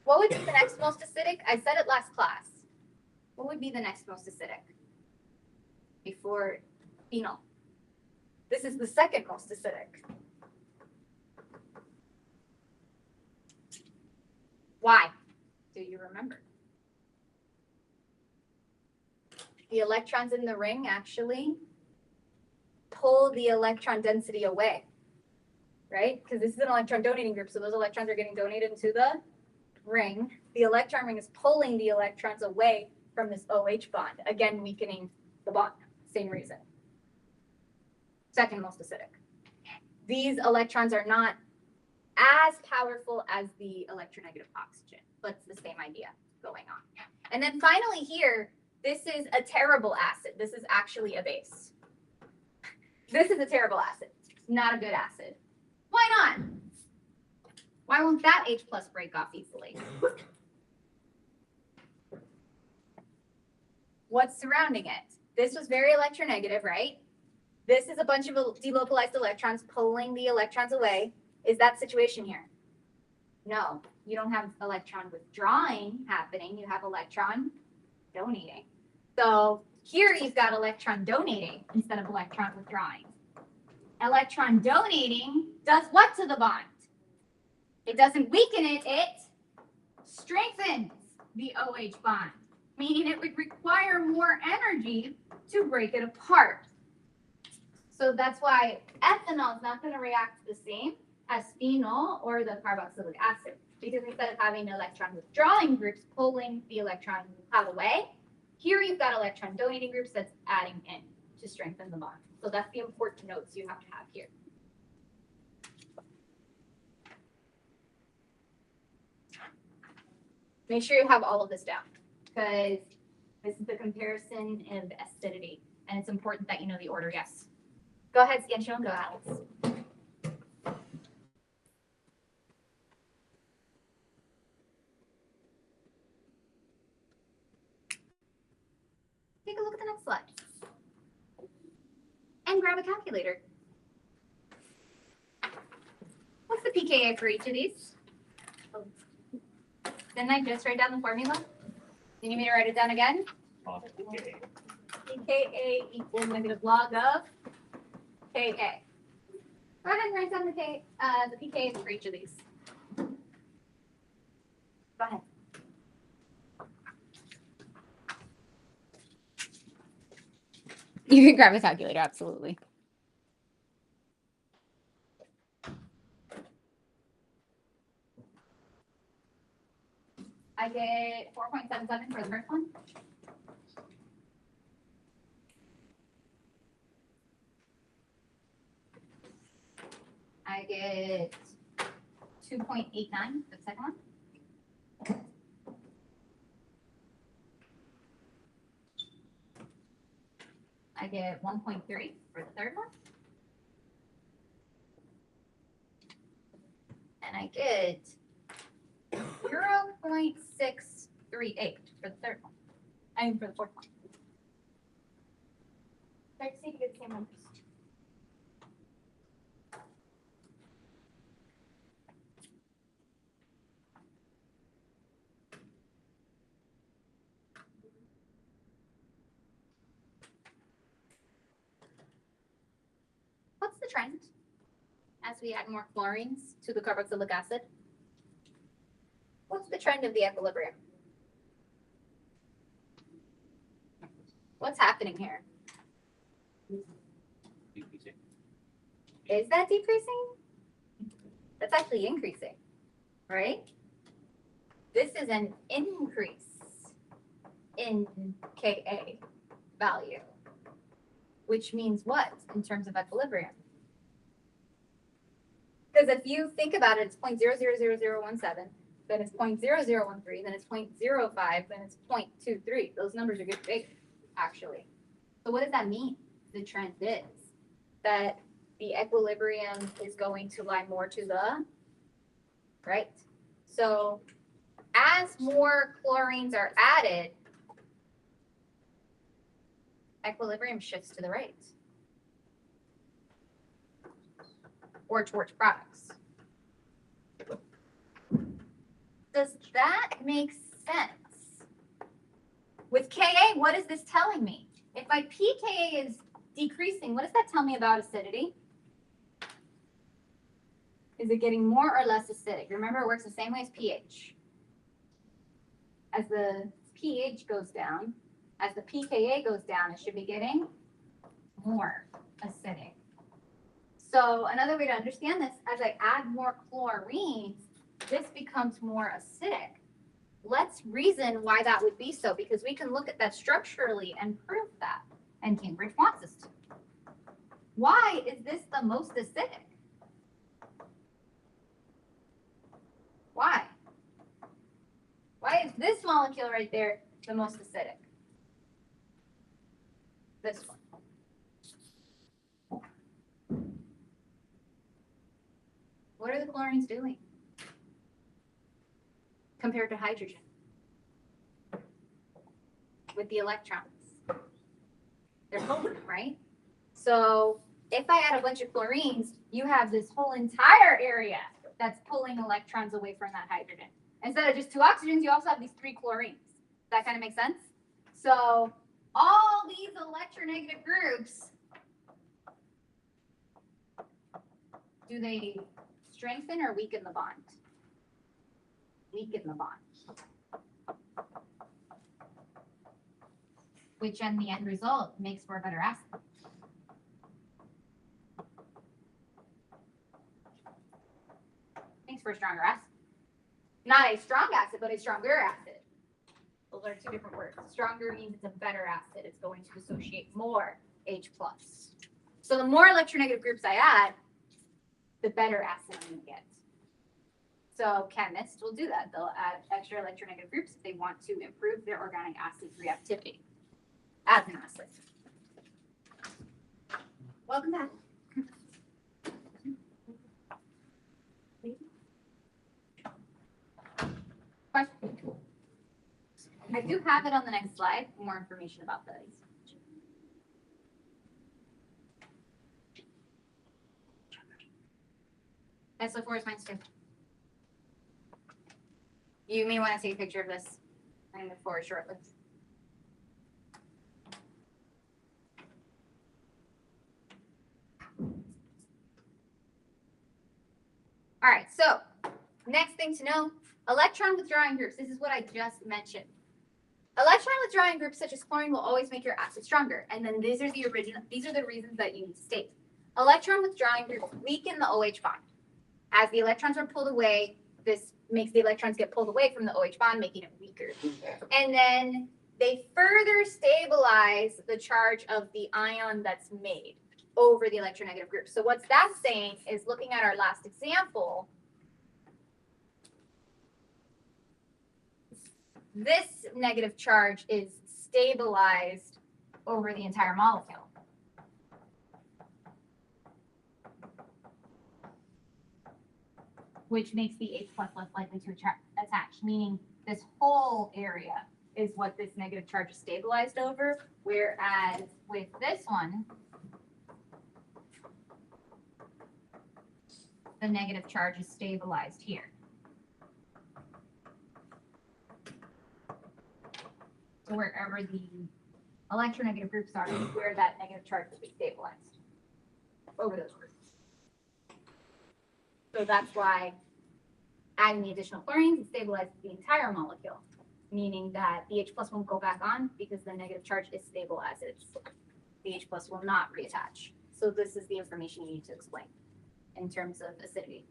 What would be the next most acidic? I said it last class. What would be the next most acidic? Before phenol. This is the second most acidic. Why? Do you remember? The electrons in the ring actually pull the electron density away, right? Because this is an electron donating group, so those electrons are getting donated into the ring. The electron ring is pulling the electrons away from this OH bond, again weakening the bond. Same reason. Second most acidic. These electrons are not as powerful as the electronegative oxygen, but it's the same idea going on. And then finally here, this is a terrible acid. This is actually a base. This is a terrible acid, not a good acid. Why not? Why won't that H plus break off easily? What's surrounding it? This was very electronegative, right? This is a bunch of delocalized electrons pulling the electrons away. Is that situation here? No, you don't have electron withdrawing happening. You have electron donating. So here you've got electron donating instead of electron withdrawing. Electron donating does what to the bond? It doesn't weaken it, it strengthens the OH bond, meaning it would require more energy to break it apart. So that's why ethanol is not going to react the same as phenol or the carboxylic acid, because instead of having electron withdrawing groups pulling the electron out of the way, here you've got electron donating groups that's adding in to strengthen the bond. So that's the important notes you have to have here. Make sure you have all of this down, because this is the comparison of acidity, and it's important that you know the order. Yes. Go ahead, scan show, and go, Alex. Take a look at the next slide. And grab a calculator. What's the pKa for each of these? Didn't I just write down the formula? Do you need me to write it down again? pKa equals negative log of Ka. Go ahead and write down the pKa for each of these. Go ahead. You can grab a calculator, absolutely. I get 4.77 for the first one. I get 2.89 for the second one. I get 1.3 for the third one. And I get 0.638 for the third one. I mean, for the fourth one. Try to see if you get the same numbers. What's the trend as we add more chlorines to the carboxylic acid? What's the trend of the equilibrium? What's happening here? Decreasing. Is that decreasing? That's actually increasing, right? This is an increase in Ka value, which means what in terms of equilibrium? Because if you think about it, it's 0.000017, then it's 0.0013, then it's 0.05, then it's 0.23. Those numbers are getting big, actually. So what does that mean? The trend is that the equilibrium is going to lie more to the right. So as more chlorines are added, equilibrium shifts to the right or towards products. Does that make sense? With Ka, what is this telling me? If my pKa is decreasing, what does that tell me about acidity? Is it getting more or less acidic? Remember, it works the same way as pH. As the pH goes down, as the pKa goes down, it should be getting more acidic. So another way to understand this, as I add more chlorine, this becomes more acidic. Let's reason why that would be so, because we can look at that structurally and prove that. And Cambridge wants us to. Why is this the most acidic? Why? Why is this molecule right there the most acidic? This one. What are the chlorines doing compared to hydrogen with the electrons? They're pulling, right? So if I add a bunch of chlorines, you have this whole entire area that's pulling electrons away from that hydrogen. Instead of just 2 oxygens, you also have these 3 chlorines. Does that kind of make sense? So all these electronegative groups, do they strengthen or weaken the bond? Weaken the bond. Which in the end result makes for a better acid. Makes for a stronger acid. Not a strong acid, but a stronger acid. Those are 2 different words. Stronger means it's a better acid. It's going to associate more H+. So the more electronegative groups I add, the better acid I'm going to get. So chemists will do that. They'll add extra electronegative groups if they want to improve their organic acid reactivity as an acid. Welcome back. Question. I do have it on the next slide, more information about those. SO4 is minus 2. You may want to take a picture of this. I'm going to move forward shortly. All right, so next thing to know, electron withdrawing groups. This is what I just mentioned. Electron withdrawing groups such as chlorine will always make your acid stronger. And then these are the reasons that you need to state. Electron withdrawing groups weaken the OH bond. As the electrons are pulled away, this makes the electrons get pulled away from the OH bond, making it weaker. And then they further stabilize the charge of the ion that's made over the electronegative group. So what that's saying is, looking at our last example, this negative charge is stabilized over the entire molecule. Which makes the H+ less likely to attach, meaning this whole area is what this negative charge is stabilized over, whereas with this one, the negative charge is stabilized here. So wherever the electronegative groups are, is where that negative charge will be stabilized over those groups. So that's why adding the additional chlorines, it stabilizes the entire molecule, meaning that the H+ won't go back on because the negative charge is stable as is. The H+ will not reattach. So this is the information you need to explain in terms of acidity.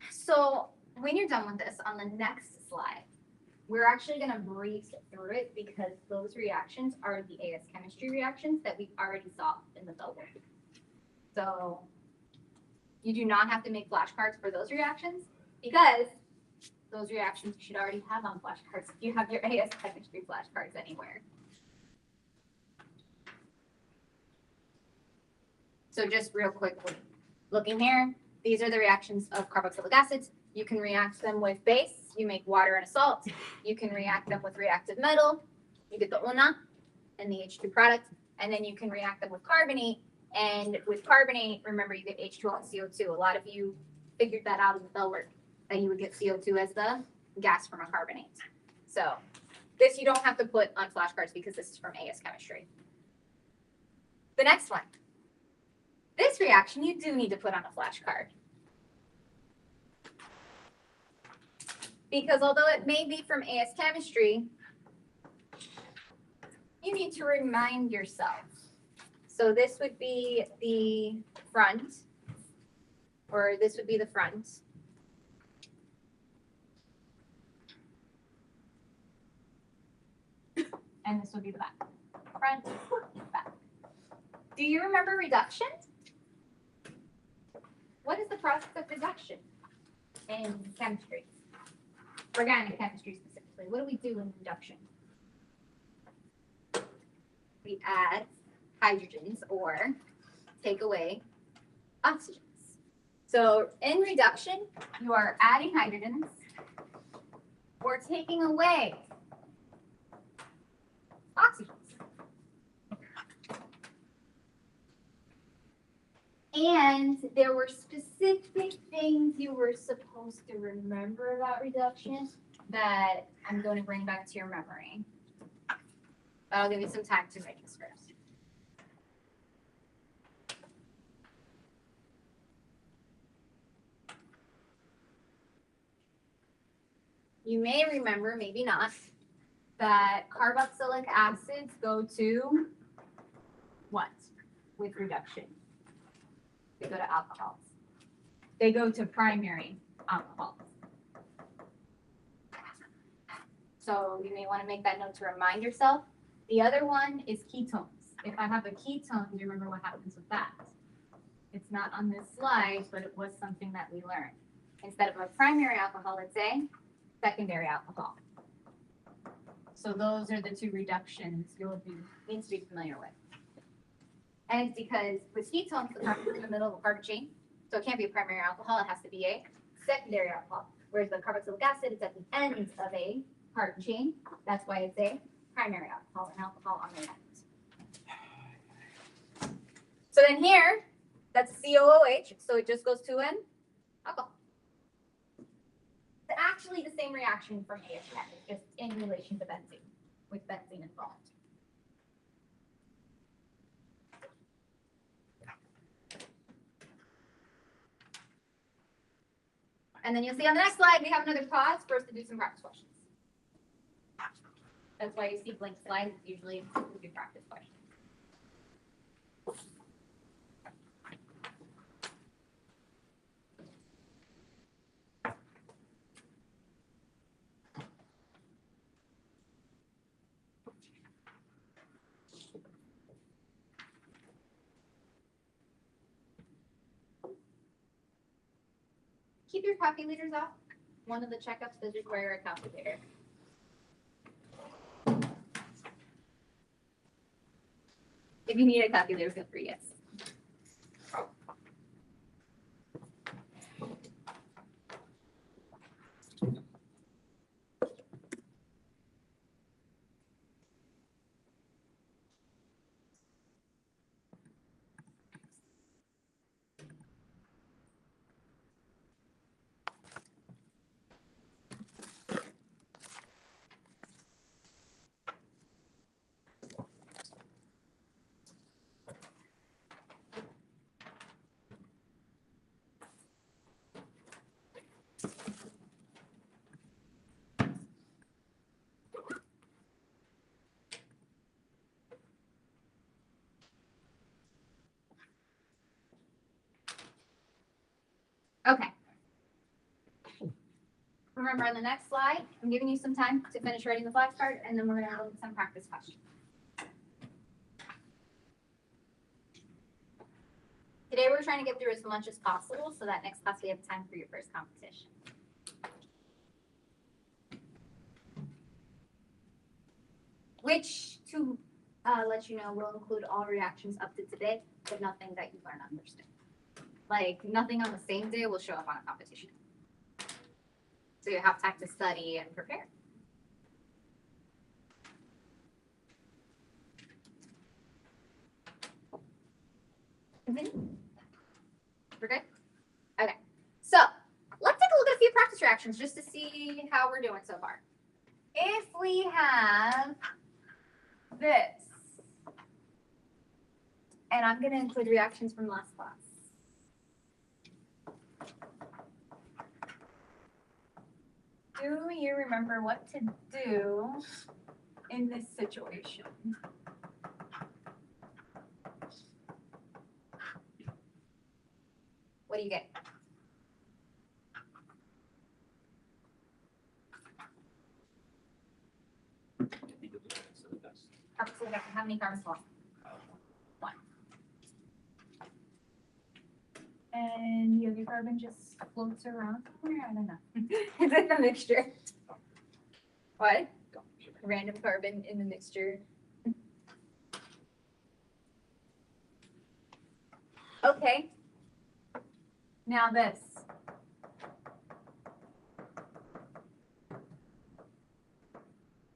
So when you're done with this, on the next slide, we're actually going to breeze through it because those reactions are the AS chemistry reactions that we've already saw in the building. So you do not have to make flashcards for those reactions because those reactions you should already have on flashcards if you have your AS chemistry flashcards anywhere. So just real quickly, looking here, these are the reactions of carboxylic acids. You can react them with base. You make water and a salt. You can react them with reactive metal. You get the ONA and the H2 product. And then you can react them with carbonate And with carbonate, remember you get H2O and CO2. A lot of you figured that out in the bell work, that you would get CO2 as the gas from a carbonate. So this you don't have to put on flashcards because this is from AS chemistry. The next one. This reaction you do need to put on a flashcard. Because although it may be from AS chemistry, you need to remind yourself. So this would be the front, or this would be the front. And this would be the back. Front, back. Do you remember reduction? What is the process of reduction in chemistry? Organic chemistry specifically. What do we do in reduction? We add hydrogens or take away oxygens. So in reduction, you are adding hydrogens or taking away oxygens. And there were specific things you were supposed to remember about reduction that I'm going to bring back to your memory. But I'll give you some time to write this first. You may remember, maybe not, that carboxylic acids go to what with reduction? They go to alcohols. They go to primary alcohols. So you may want to make that note to remind yourself. The other one is ketones. If I have a ketone, do you remember what happens with that? It's not on this slide, but it was something that we learned. Instead of a primary alcohol, it's a secondary alcohol. So those are the two reductions you'll need to be familiar with. And it's because with ketones, the carbon is in the middle of a carbon chain. So it can't be a primary alcohol, it has to be a secondary alcohol. Whereas the carboxylic acid is at the end of a carbon chain. That's why it's a primary alcohol, an alcohol on the end. So then here, that's COOH, so it just goes to an alcohol. It's actually the same reaction from AS10, it's just in relation to benzene, with benzene involved. And then you'll see on the next slide, we have another pause for us to do some practice questions. That's why you see blank slides, usually we do practice questions. Keep your calculators off. One of the checkups does require a calculator. If you need a calculator, feel free, yes. Okay. Remember on the next slide, I'm giving you some time to finish writing the flashcard, and then we're going to look at some practice questions. Today we're trying to get through as much as possible so that next class we have time for your first competition. Which, to let you know, will include all reactions up to today, but nothing that you learn on Thursday. Like, nothing on the same day will show up on a competition. So you have time to study and prepare. Continue. We're good? Okay. So let's take a look at a few practice reactions just to see how we're doing so far. If we have this, and I'm going to include reactions from last class. Do you remember what to do in this situation? What do you get? Carboxylic acid. How many carbons lost? One. And the other carbon just floats around somewhere? I don't know. It's in the mixture. What? Random carbon in the mixture. Okay. Now this.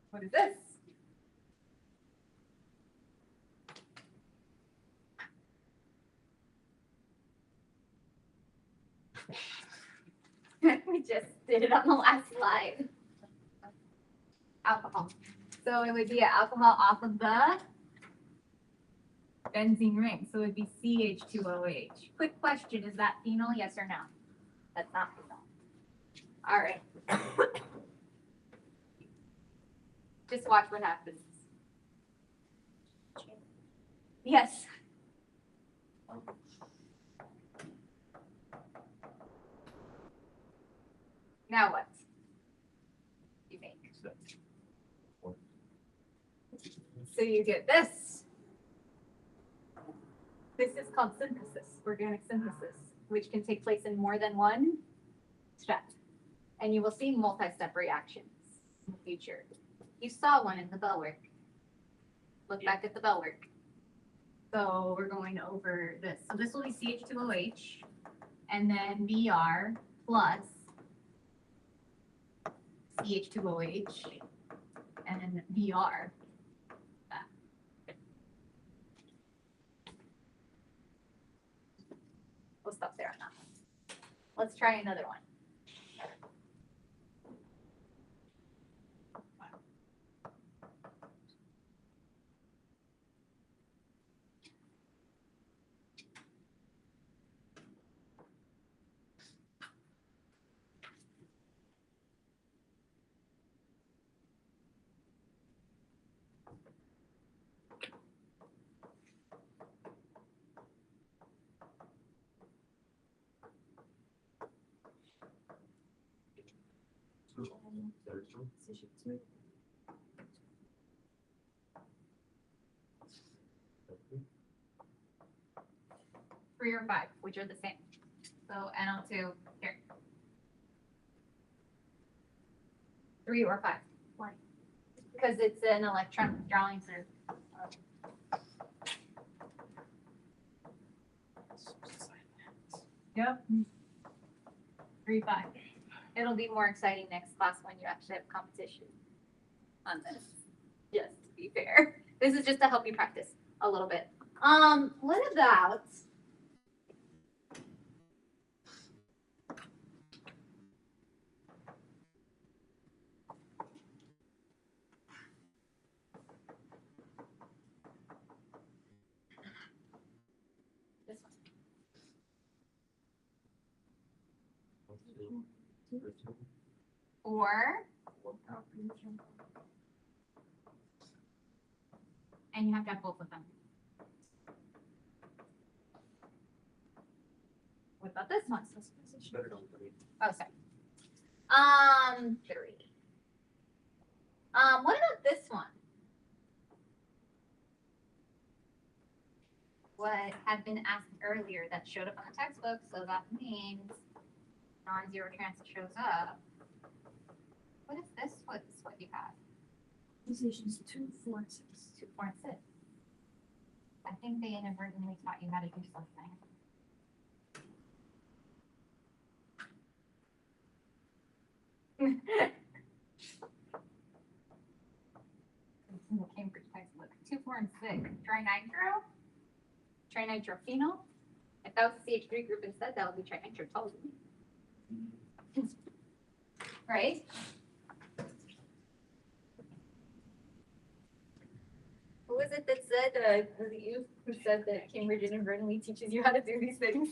What is this? We just did it on the last slide. Alcohol. So it would be an alcohol off of the benzene ring. So it would be CH2OH. Quick question, is that phenol, yes or no? That's not phenol. All right. Just watch what happens. Yes. Now what? You make. So you get this. This is called synthesis, organic synthesis, which can take place in more than one step. And you will see multi-step reactions in the future. You saw one in the bell work. Look back at the bell work. So we're going over this. So this will be CH2OH and then Br plus CH2OH and then Br. We'll stop there on that one. Let's try another one. Three or five, which are the same. So NO2 here. 3 or 5. Why? Because it's an electron withdrawing through. Yep. 3, 5. It'll be more exciting next class when you actually have competition on this. Just to be fair. This is just to help you practice a little bit. What about this one? Or, and you have to have both of them. What about this one? Oh, sorry. 3. What about this one? What had been asked earlier that showed up on the textbook, so that means non-zero transit shows up. What if this was what you had? Positions 2, 4, and 6. 2, 4, and 6. I think they inadvertently taught you how to do something. It's in the Cambridge textbook. 2, 4, and 6. Trinitrophenol. If that was the CH3 group instead, that would be trinitrotoluene. Right? Who was it that said, was it you who said that Cambridge inadvertently teaches you how to do these things?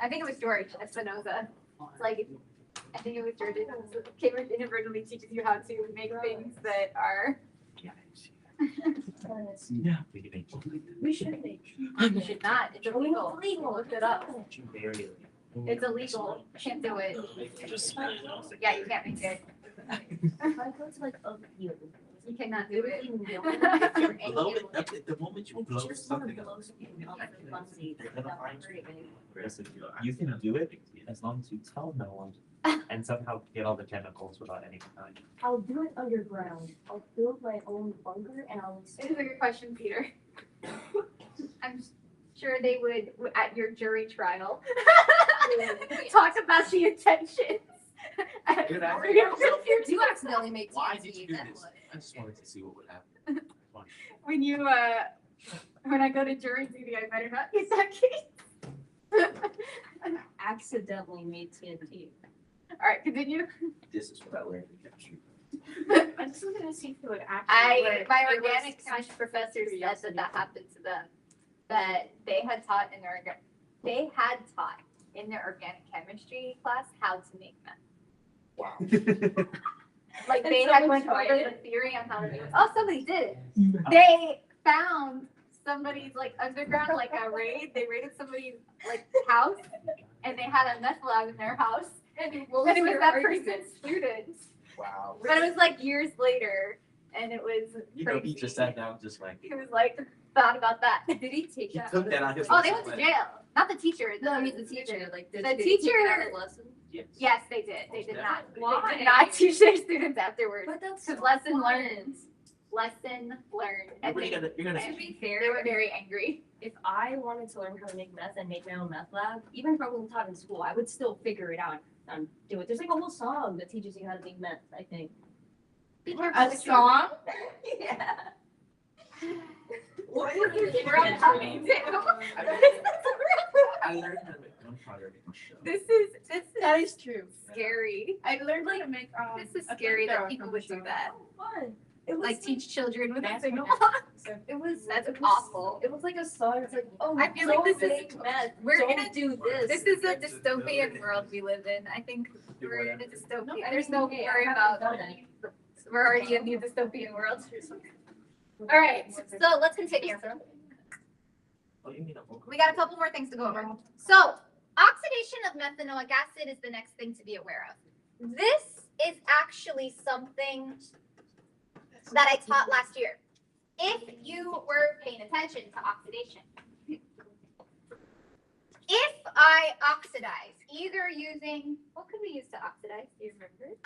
I think it was George Espinoza. It's like, I think it was George. Cambridge inadvertently teaches you how to make things that are. Yeah. We can make. We should make. You should not. It's illegal. Look it up. Very. It's illegal. Can't do it. Yeah, you can't make it. If I go to like a field, You cannot do it. Blow it up at the moment you blow just want to something blow up. something up for fun. You can do it as long as you tell no one and somehow get all the chemicals without any kind. I'll do it underground. I'll build my own bunker and I'll. This is a good question, Peter. I'm sure they would, at your jury trial, talk about the intentions. Good idea. If you do accidentally make Why TNT, did you do then this? what? I just wanted to see what would happen. When you, when I go to jury duty, I better not get that case. Accidentally made TNT. All right, continue. This is what I learned in chemistry. I just wanted to see if it would actually work. My It was organic chemistry professor said that happened to them. That they had taught in their organic chemistry class how to make meth. Wow. Like And they had someone went over tried the theory on how to make. Oh, somebody did it. They found somebody's like underground, like a raid. They raided somebody's like house, and they had a meth lab in their house, and it was that person's student. Wow. But it was like years later, and it was You know, he crazy. just sat down, just like, He was like, thought about that. Did he take he that? took that on his. Oh, they went to jail. Not the teacher. No, I the mean the student. teacher. Like, The did he take teacher- it out of lesson? Yes. Yes, they did. They did not. Why? They did not teach their students afterwards. But that's Because so lesson fun. learned. Lesson learned. And You're gonna, To be fair, they were very angry. if I wanted to learn how to make meth and make my own meth lab, even if I wasn't taught in school, I would still figure it out and do it. There's like a whole song that teaches you how to make meth, I think. A song? Yeah. What is this world coming to? I learned how to make gunpowder in the show. This is That is true. scary. I learned how to make This is scary that people would do that. Fun. It was Like teach children with a That's signal. It was That's it was- awful. It was like a song. It's like, oh, I feel like don't this is- make meth. we're don't gonna do this. This is a dystopian world we live in. I think we're in a dystopia. There's no Hey, worry I about. haven't done it. We're already in the dystopian world. All right, so let's continue. Oh, you mean a vocal? We got a couple more things to go over. So, oxidation of methanoic acid is the next thing to be aware of. This is actually something that I taught last year. If you were paying attention to oxidation, if I oxidize, either using, what could we use to oxidize? Do you remember?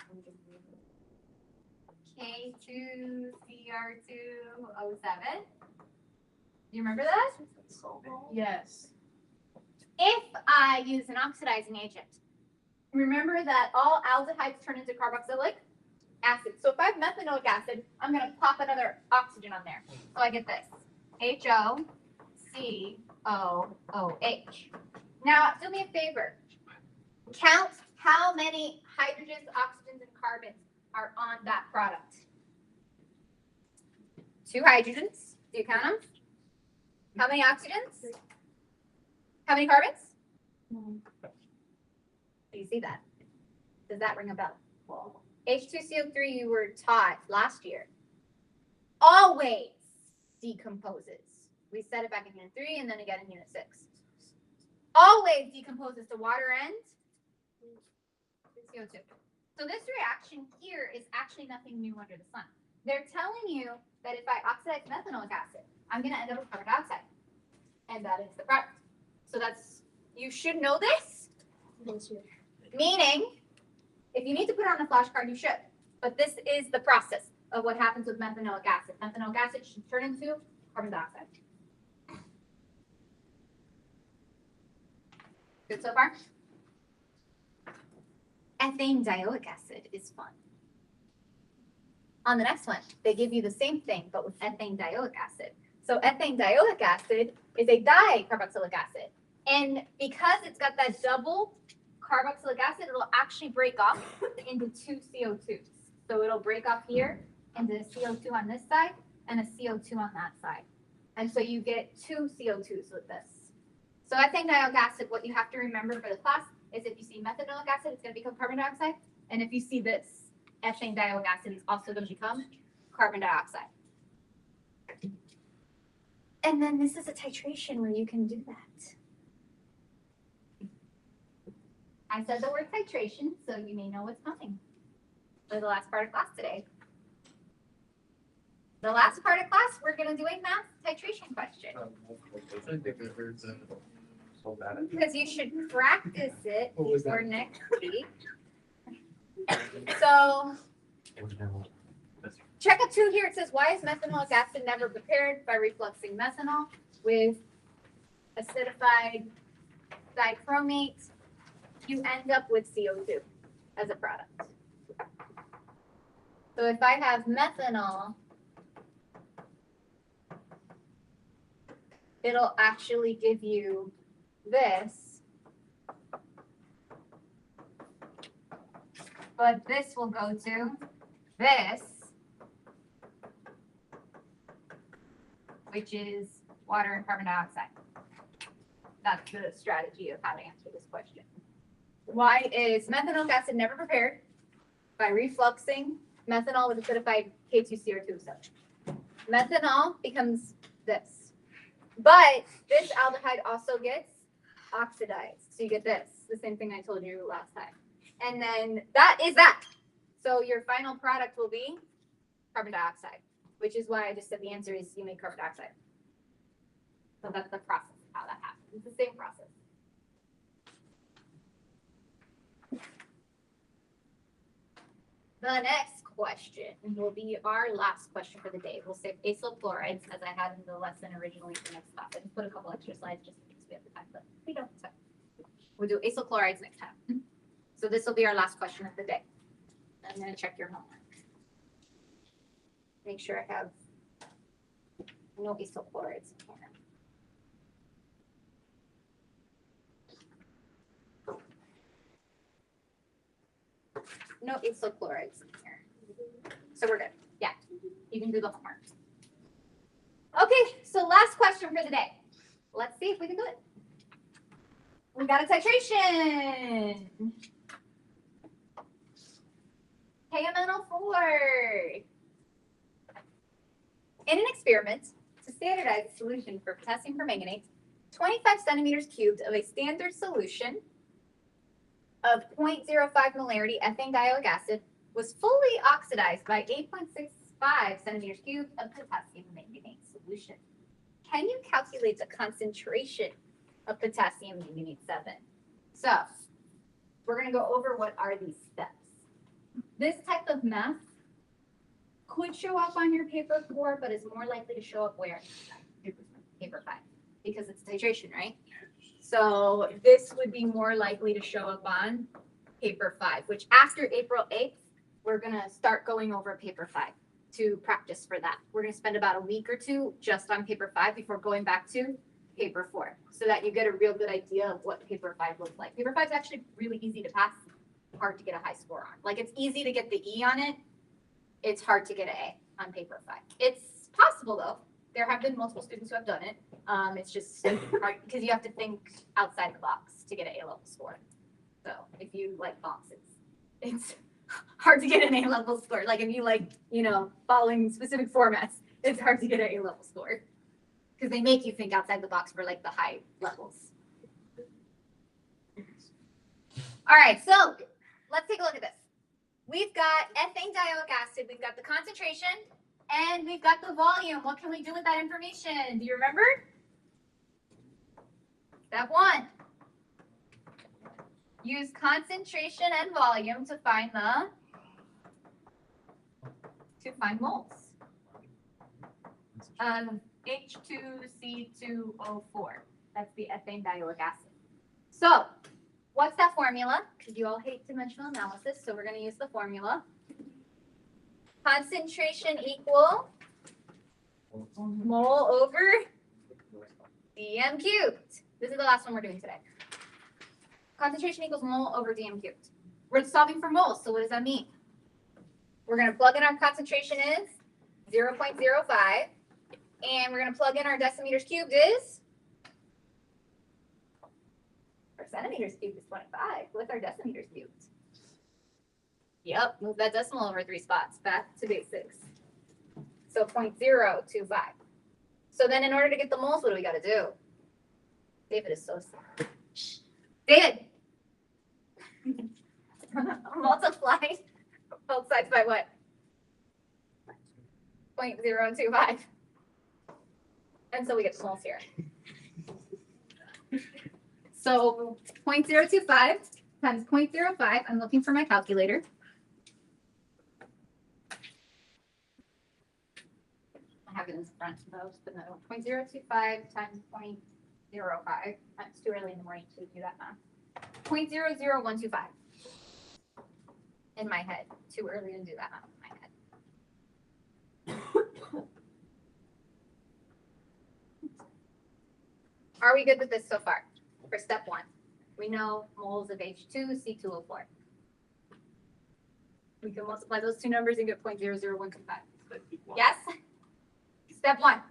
K2Cr2O7. Do you remember that? Yes. If I use an oxidizing agent, remember that all aldehydes turn into carboxylic acid. So if I have methanoic acid, I'm going to pop another oxygen on there. So I get this, HOCOOH. Now, do me a favor. Count how many hydrogens, oxygens, and carbons are on that product. 2 hydrogens. Do you count them? How many oxygens? How many carbons? Do you see that? Does that ring a bell? H2CO3 you were taught last year always decomposes. We said it back in unit 3 and then again in unit 6. Always decomposes to water and CO2. So this reaction here is actually nothing new under the sun. They're telling you that if I oxidize methanoic acid, I'm going to end up with carbon dioxide. And that is the product. So that's, you should know this. Meaning, if you need to put it on a flashcard, you should. But this is the process of what happens with methanoic acid. Methanoic acid should turn into carbon dioxide. Good so far? Ethane dioic acid is fun. On the next one, they give you the same thing, but with ethane dioic acid. So ethane dioic acid is a dicarboxylic acid. And because it's got that double carboxylic acid, it'll actually break off into two CO2s. So it'll break off here into a CO2 on this side and a CO2 on that side. And so you get two CO2s with this. So ethanediolic acid, what you have to remember for the class is if you see methanoic acid, it's going to become carbon dioxide. And if you see this ethanediolic acid, it's also going to become carbon dioxide. And then this is a titration where you can do that. I said the word titration, so you may know what's coming for the last part of class today. The last part of class, we're going to do a math titration question. Because you should practice it before next week. So, check up 2 here. It says, why is methanoic acid never prepared? By refluxing methanol with acidified dichromate, you end up with CO2 as a product. So if I have methanol, it'll actually give you this. But this will go to this, which is water and carbon dioxide. That's the strategy of how to answer this question. Why is methanoic acid never prepared? By refluxing methanol with acidified K2CO2. So methanol becomes this. But this aldehyde also gets oxidized. So you get this, the same thing I told you last time. And then that is that. So your final product will be carbon dioxide, which is why I just said the answer is you make carbon dioxide. So that's the process of how that happens. It's the same process. The next question will be our last question for the day. We'll save acyl chlorides as I had in the lesson originally for next class. I just put a couple extra slides just in case we have the time, but we don't. So we'll do acyl chlorides next time. So this will be our last question of the day. I'm going to check your homework. Make sure I have no acyl chlorides in here. No acyl chlorides in here. So we're good. Yeah, you can do the homework. Okay, so last question for the day. Let's see if we can do it. We got a titration. KMNO4. In an experiment to standardize a solution for potassium permanganate, 25 centimeters cubed of a standard solution of 0.05 molarity ethanediolic acid was fully oxidized by 8.65 centimeters cubed of potassium manganate solution. Can you calculate the concentration of potassium manganate 7? So we're going to go over what are these steps. This type of math could show up on your paper 4, but is more likely to show up where? Paper 5, because it's titration, right? So this would be more likely to show up on paper 5, which after April 8th, we're going to start going over paper 5 to practice for that. We're going to spend about a week or 2 just on paper 5 before going back to paper 4, so that you get a real good idea of what paper 5 looks like. Paper 5 is actually really easy to pass, hard to get a high score on. Like, it's easy to get the E on it. It's hard to get an A on paper 5. It's possible though. There have been multiple students who have done it. It's just hard because you have to think outside the box to get an A-level score. So if you like boxes, it's hard to get an A-level score. Like if you like, following specific formats, it's hard to get an A-level score because they make you think outside the box for like the high levels. All right, so let's take a look at this. We've got ethanediolic acid, we've got the concentration, and we've got the volume. What can we do with that information? Do you remember? Step 1. Use concentration and volume to find moles of H2C2O4. That's the ethanediolic acid. So what's that formula? Because you all hate dimensional analysis, so we're going to use the formula. Concentration equal mole over dm cubed. This is the last one we're doing today. Concentration equals mole over dm cubed. We're solving for moles, so what does that mean? We're going to plug in our concentration is 0.05, and we're going to plug in our decimeters cubed is, our centimeters cubed is 25. What's our decimeters cubed? Yep, move that decimal over 3 spots, back to basics. So 0.025. So then in order to get the moles, what do we got to do? David is so sad. David! Multiply both sides by what? 0.025. And so we get the moles here. So 0.025 times 0.05, I'm looking for my calculator. I have it in front of those, but no. 0.025 times 0.05. It's too early in the morning to do that math. 0.00125. In my head. Too early to do that math in my head. Are we good with this so far? For step 1. We know moles of H2, C2O4. We can multiply those two numbers and get 0.00125. Yes? Step 1.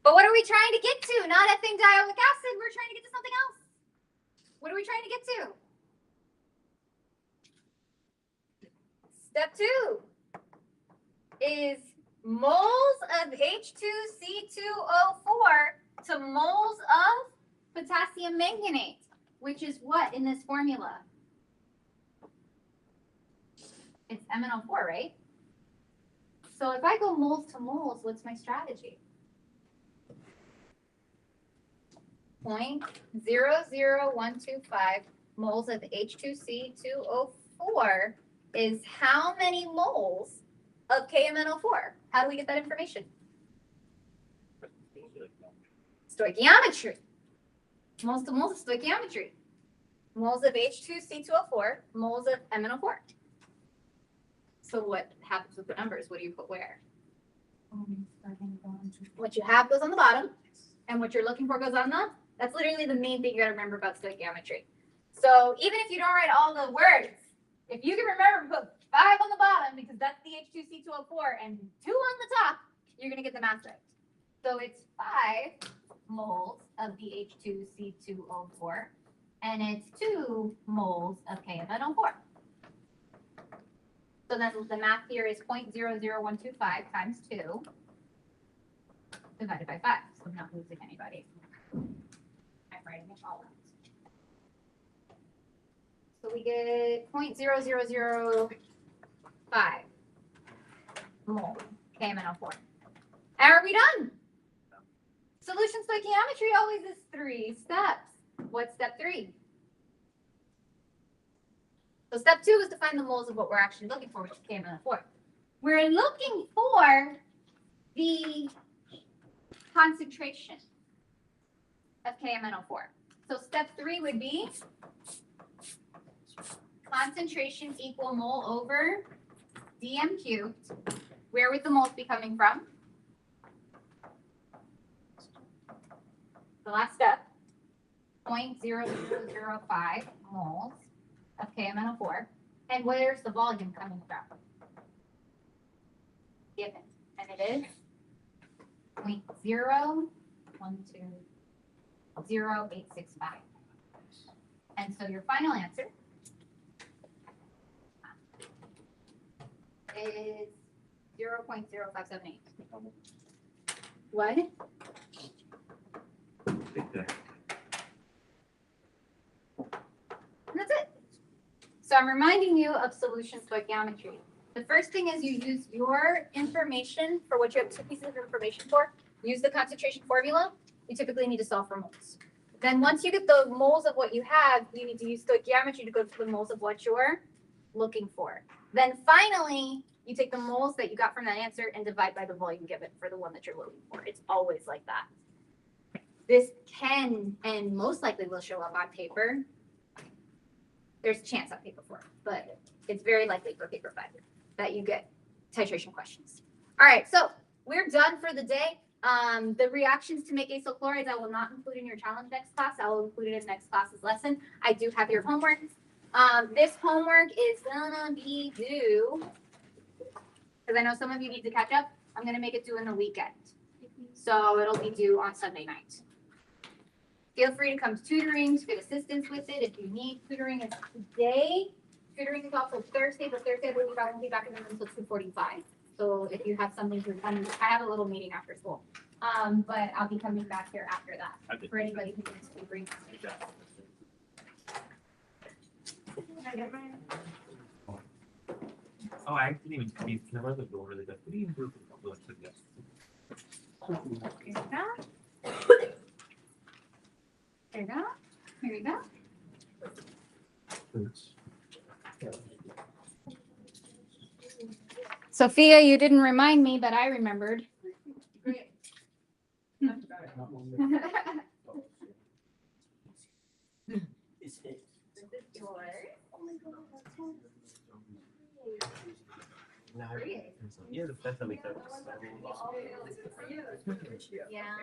But what are we trying to get to? Not ethane dioic acid. We're trying to get to something else. What are we trying to get to? Step 2 is moles of H2C2O4 to moles of potassium manganate, which is what in this formula? It's MnO4, right? So if I go moles to moles, what's my strategy? 0.00125 moles of H2C2O4 is how many moles of KMnO4? How do we get that information? Stoichiometry. Moles to moles is stoichiometry. Moles of H2C2O4, moles of MnO4. So what happens with the numbers? What do you put where? What you have goes on the bottom, and what you're looking for goes on the. That's literally the main thing you got to remember about stoichiometry. So even if you don't write all the words, if you can remember to put 5 on the bottom because that's the H2C2O4 and 2 on the top, you're going to get the math right. So it's 5 moles of the H2C2O4 and it's 2 moles of KMnO4. So then the math here is 0.00125 times 2 divided by 5. So I'm not losing anybody. I'm writing it all out. So we get 0.0005 mole KMnO4. Are we done? Solution stoichiometry always is 3 steps. What's step 3? So step 2 is to find the moles of what we're actually looking for, which is KMnO4. We're looking for the concentration of KMnO4. So step 3 would be concentration equal mole over dm cubed. Where would the moles be coming from? The last step, 0.0005 moles of KMnO4. And where's the volume coming from? Given. And it is 0.0120865. And so your final answer is 0.0578. What? And that's it. So I'm reminding you of solution stoichiometry. The first thing is you use your information for what you have 2 pieces of information for. Use the concentration formula. You typically need to solve for moles. Then once you get the moles of what you have, you need to use stoichiometry to go to the moles of what you're looking for. Then finally, you take the moles that you got from that answer and divide by the volume given for the one that you're looking for. It's always like that. This can and most likely will show up on paper. There's a chance on paper 4, but it's very likely for paper 5 that you get titration questions. All right, so we're done for the day. The reactions to make acyl chlorides, I will not include in your challenge next class. I will include it in next class's lesson. I do have your homework. This homework is gonna be due, because I know some of you need to catch up. I'm gonna make it due in the weekend. So it'll be due on Sunday night. Feel free to come to tutoring to get assistance with it if you need. Tutoring is today. Tutoring is also Thursday, but Thursday I believe I won't be back in the room until 2:45. So if you have something to attend, I have a little meeting after school. But I'll be coming back here after that for anybody who needs to bring. Oh, I didn't even see. Can I run the door really good? What do you do? Here you go. There you go. Here you go. Sophia, you didn't remind me, but I remembered. Yeah, definitely. Yeah.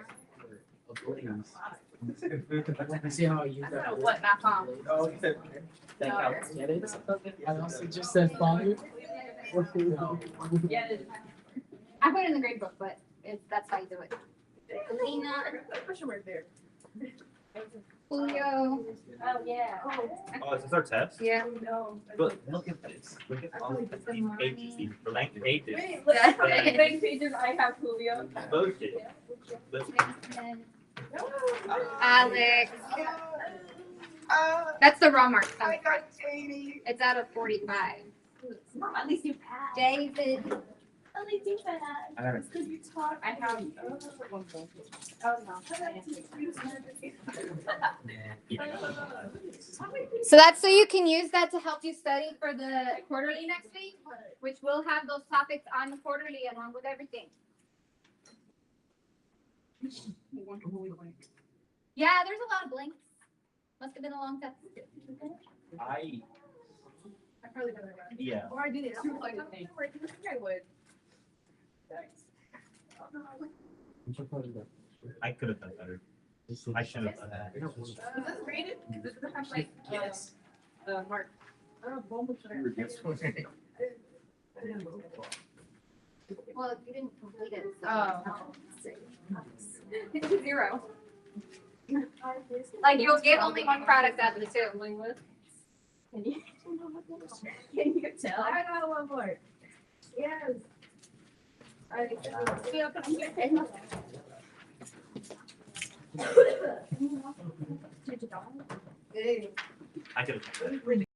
See how you use that. What, back on? Oh, okay. Thank you. Get it? I also just said fire. Yeah. I put it in the grade book, but that's how you do it. Lena, Question mark there. Julio. Oh, yeah. Oh, is this our test? Yeah. No. Look at this. Look at all of these pages, these blank pages. Wait, look at how many blank pages I have, Julio. Bullshit. Alex. That's the raw mark. It's out of 45. At least you passed. David. At least you passed. I haven't. It's 'cause you talk. I have. So that's so you can use that to help you study for the quarterly next week, which will have those topics on the quarterly along with everything. Yeah, there's a lot of blanks. Must have been a long test. I probably better run. Yeah. Or I did it. I was like, I think I would. I could have done better. I should have done that. Was this graded? Does it have like, Yes. mark? Well, if you didn't complete it. So. Oh. 0. Like you'll get only one product out of the two. Can you? Can you tell? I got one more. Yes. I could have done better.